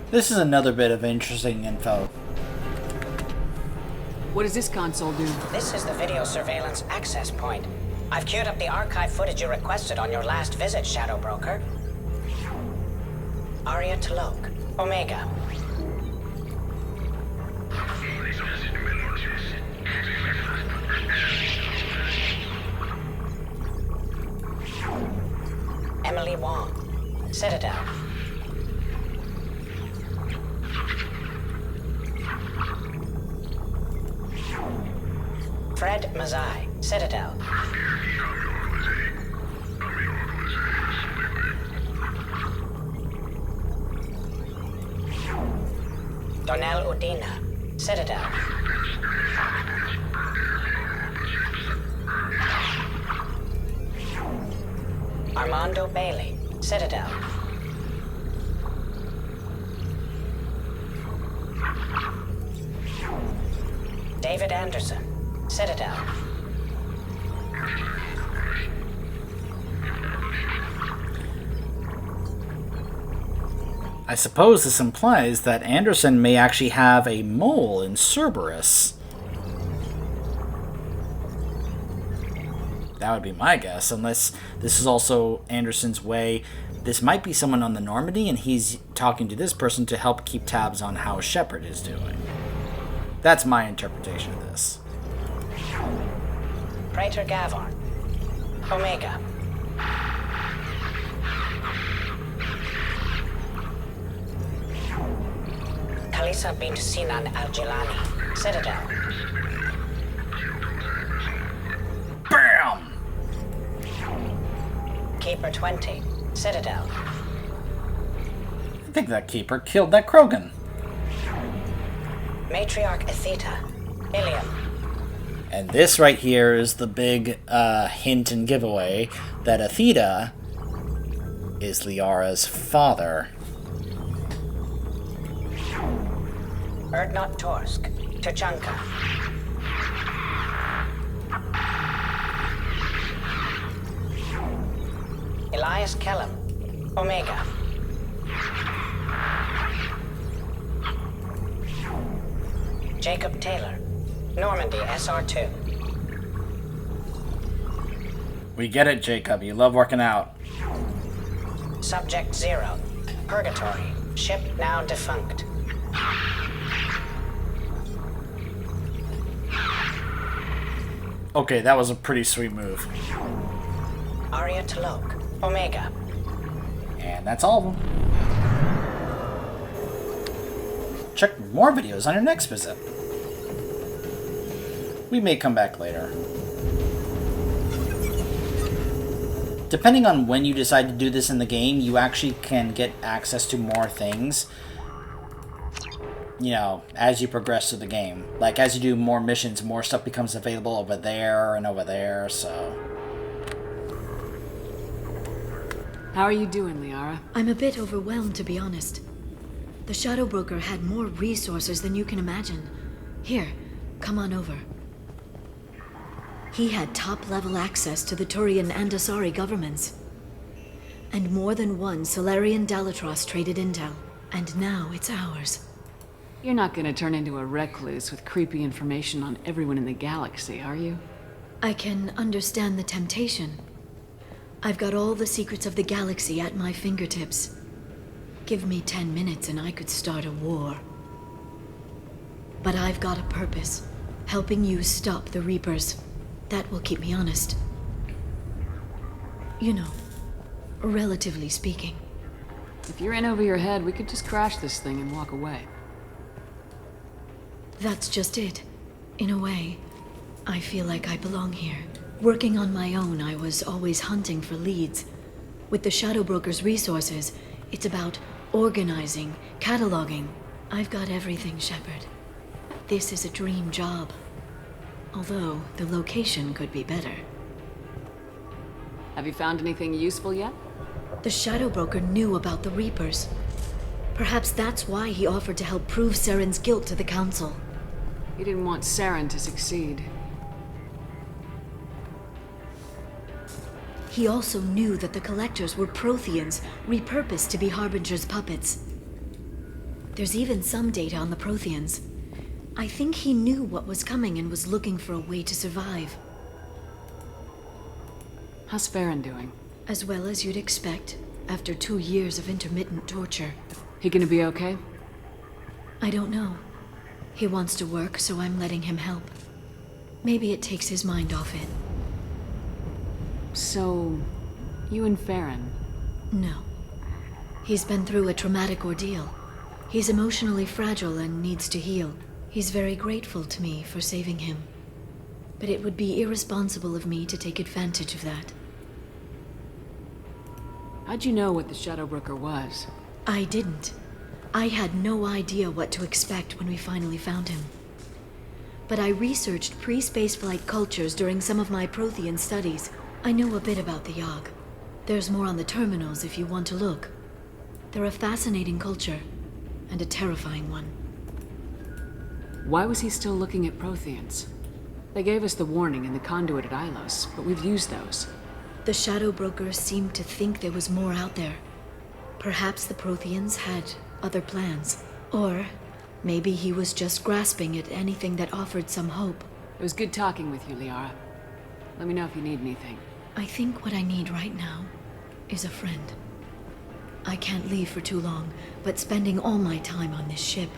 This is another bit of interesting info. What does this console do? This is the video surveillance access point. I've queued up the archive footage you requested on your last visit, Shadow Broker. Aria Talok, Omega. Emily Wong, Citadel. Fred Mazai, Citadel. Donnell Udina, Citadel. Armando Bailey, Citadel. David Anderson, Citadel. I suppose this implies that Anderson may actually have a mole in Cerberus. That would be my guess, unless this is also Anderson's way. This might be someone on the Normandy, and he's talking to this person to help keep tabs on how Shepard is doing. That's my interpretation of this. Praetor Gavor. Omega. Kalisa bint Sinan al-Jilani. Citadel. BAM! Keeper 20. Citadel. I think that Keeper killed that Krogan. Matriarch Atheta. Ilium. And this right here is the big hint and giveaway that Atheta is Liara's father. Erdnot Torsk. Tuchanka. Elias Kellum. Omega. Jacob Taylor. Normandy SR2. We get it, Jacob. You love working out. Subject 0. Purgatory. Ship now defunct. Okay, that was a pretty sweet move. Arya Talok. Omega. And that's all of them. Check more videos on your next visit. We may come back later. Depending on when you decide to do this in the game, you actually can get access to more things, you know, as you progress through the game. Like, as you do more missions, more stuff becomes available over there and over there, so... How are you doing, Liara? I'm a bit overwhelmed, to be honest. The Shadow Broker had more resources than you can imagine. Here, come on over. He had top-level access to the Turian and Asari governments. And more than one Solarian Dalatros traded intel. And now it's ours. You're not gonna turn into a recluse with creepy information on everyone in the galaxy, are you? I can understand the temptation. I've got all the secrets of the galaxy at my fingertips. Give me 10 minutes and I could start a war. But I've got a purpose. Helping you stop the Reapers. That will keep me honest. You know, relatively speaking. If you're in over your head, we could just crash this thing and walk away. That's just it. In a way, I feel like I belong here. Working on my own, I was always hunting for leads. With the Shadow Broker's resources, it's about organizing, cataloging. I've got everything, Shepard. This is a dream job. Although, the location could be better. Have you found anything useful yet? The Shadow Broker knew about the Reapers. Perhaps that's why he offered to help prove Saren's guilt to the Council. He didn't want Saren to succeed. He also knew that the Collectors were Protheans, repurposed to be Harbinger's puppets. There's even some data on the Protheans. I think he knew what was coming and was looking for a way to survive. How's Farron doing? As well as you'd expect, after 2 years of intermittent torture. He gonna be okay? I don't know. He wants to work, so I'm letting him help. Maybe it takes his mind off it. So, you and Farron? No. He's been through a traumatic ordeal. He's emotionally fragile and needs to heal. He's very grateful to me for saving him. But it would be irresponsible of me to take advantage of that. How'd you know what the Shadow Broker was? I didn't. I had no idea what to expect when we finally found him. But I researched pre-spaceflight cultures during some of my Prothean studies. I know a bit about the Yogg. There's more on the terminals if you want to look. They're a fascinating culture, and a terrifying one. Why was he still looking at Protheans? They gave us the warning in the conduit at Ilos, but we've used those. The Shadow Broker seemed to think there was more out there. Perhaps the Protheans had other plans. Or maybe he was just grasping at anything that offered some hope. It was good talking with you, Liara. Let me know if you need anything. I think what I need right now is a friend. I can't leave for too long, but spending all my time on this ship.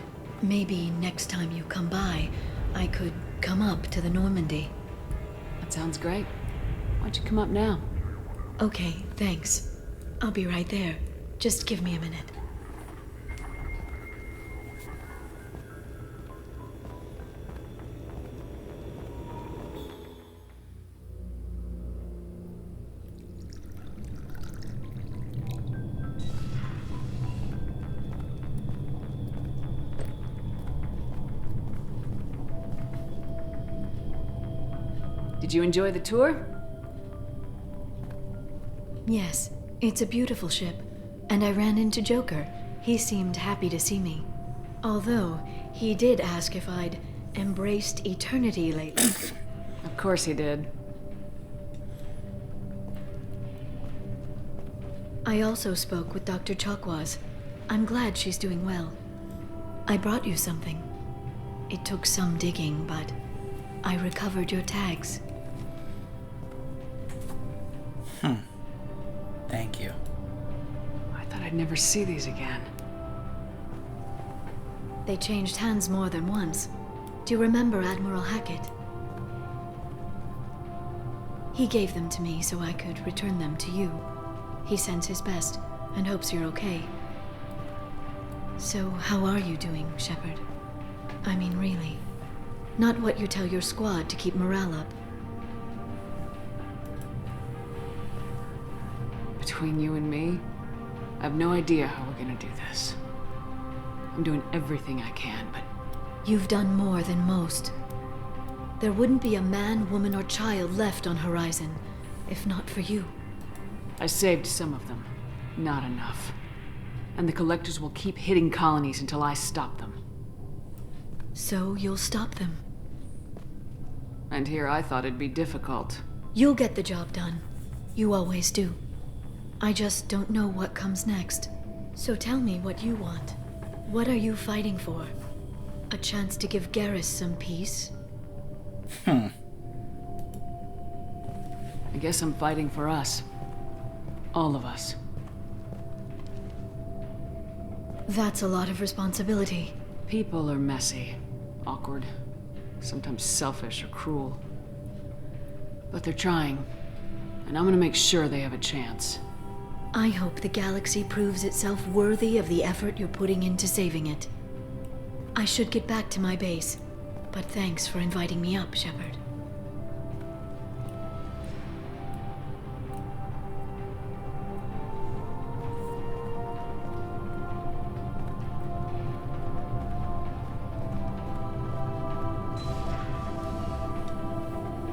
Maybe next time you come by, I could come up to the Normandy. That sounds great. Why don't you come up now? Okay, thanks. I'll be right there. Just give me a minute. Did you enjoy the tour? Yes, it's a beautiful ship. And I ran into Joker. He seemed happy to see me. Although, he did ask if I'd embraced eternity lately. Of course he did. I also spoke with Dr. Chakwas. I'm glad she's doing well. I brought you something. It took some digging, but I recovered your tags. Thank you. I thought I'd never see these again. They changed hands more than once. Do you remember Admiral Hackett? He gave them to me so I could return them to you. He sends his best and hopes you're okay. So, how are you doing, Shepard? I mean, really. Not what you tell your squad to keep morale up. Between you and me, I have no idea how we're gonna do this. I'm doing everything I can, but... You've done more than most. There wouldn't be a man, woman, or child left on Horizon, if not for you. I saved some of them. Not enough. And the Collectors will keep hitting colonies until I stop them. So you'll stop them. And here I thought it'd be difficult. You'll get the job done. You always do. I just don't know what comes next. So tell me what you want. What are you fighting for? A chance to give Garrus some peace? I guess I'm fighting for us. All of us. That's a lot of responsibility. People are messy, awkward, sometimes selfish or cruel. But they're trying, and I'm gonna make sure they have a chance. I hope the galaxy proves itself worthy of the effort you're putting into saving it. I should get back to my base, but thanks for inviting me up, Shepard.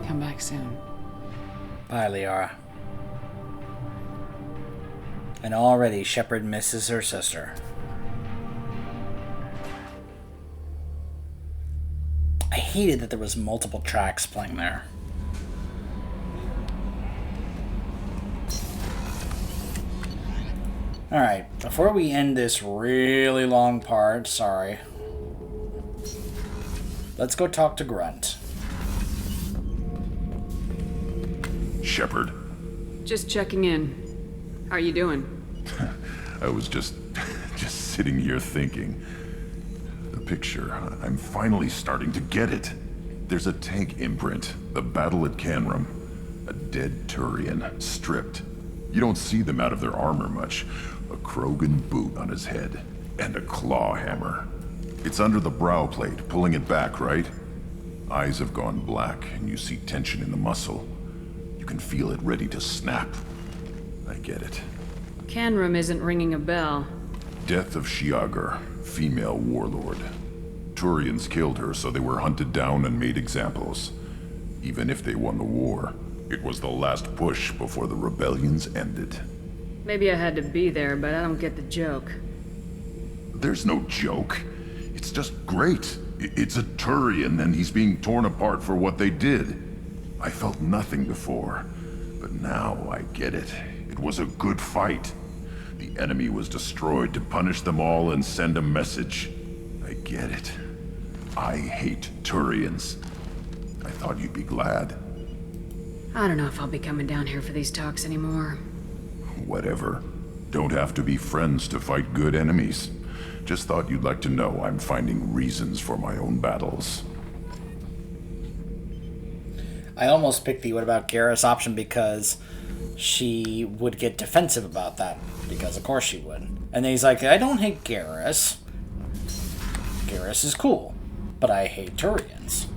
Come back soon. Bye, Liara. And already Shepard misses her sister. I hated that there was multiple tracks playing there. Alright, before we end this really long part, sorry, let's go talk to Grunt. Shepard. Just checking in. How are you doing? I was just sitting here thinking. The picture, I'm finally starting to get it. There's a tank imprint, the battle at Canrum. A dead Turian, stripped. You don't see them out of their armor much. A Krogan boot on his head, and a claw hammer. It's under the brow plate, pulling it back, right? Eyes have gone black, and you see tension in the muscle. You can feel it ready to snap. I get it. Canrum isn't ringing a bell. Death of Shiagar, female warlord. Turians killed her, so they were hunted down and made examples. Even if they won the war, it was the last push before the rebellions ended. Maybe I had to be there, but I don't get the joke. There's no joke. It's just great. It's a Turian, and he's being torn apart for what they did. I felt nothing before, but now I get it. It was a good fight. The enemy was destroyed to punish them all and send a message. I get it. I hate Turians. I thought you'd be glad. I don't know if I'll be coming down here for these talks anymore. Whatever. Don't have to be friends to fight good enemies. Just thought you'd like to know I'm finding reasons for my own battles. I almost picked the what about Garrus option because she would get defensive about that. Because of course she would. And then he's like, I don't hate Garrus. Garrus is cool. But I hate Turians.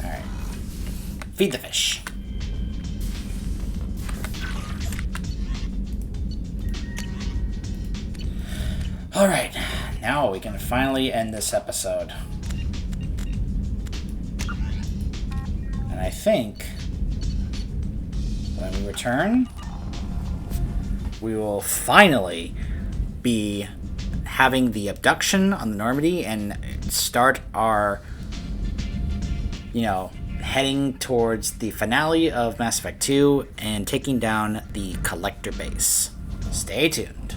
Alright. Feed the fish. Alright. Now we can finally end this episode. And I think when we return, we will finally be having the abduction on the Normandy and start our, heading towards the finale of Mass Effect 2 and taking down the Collector base. Stay tuned.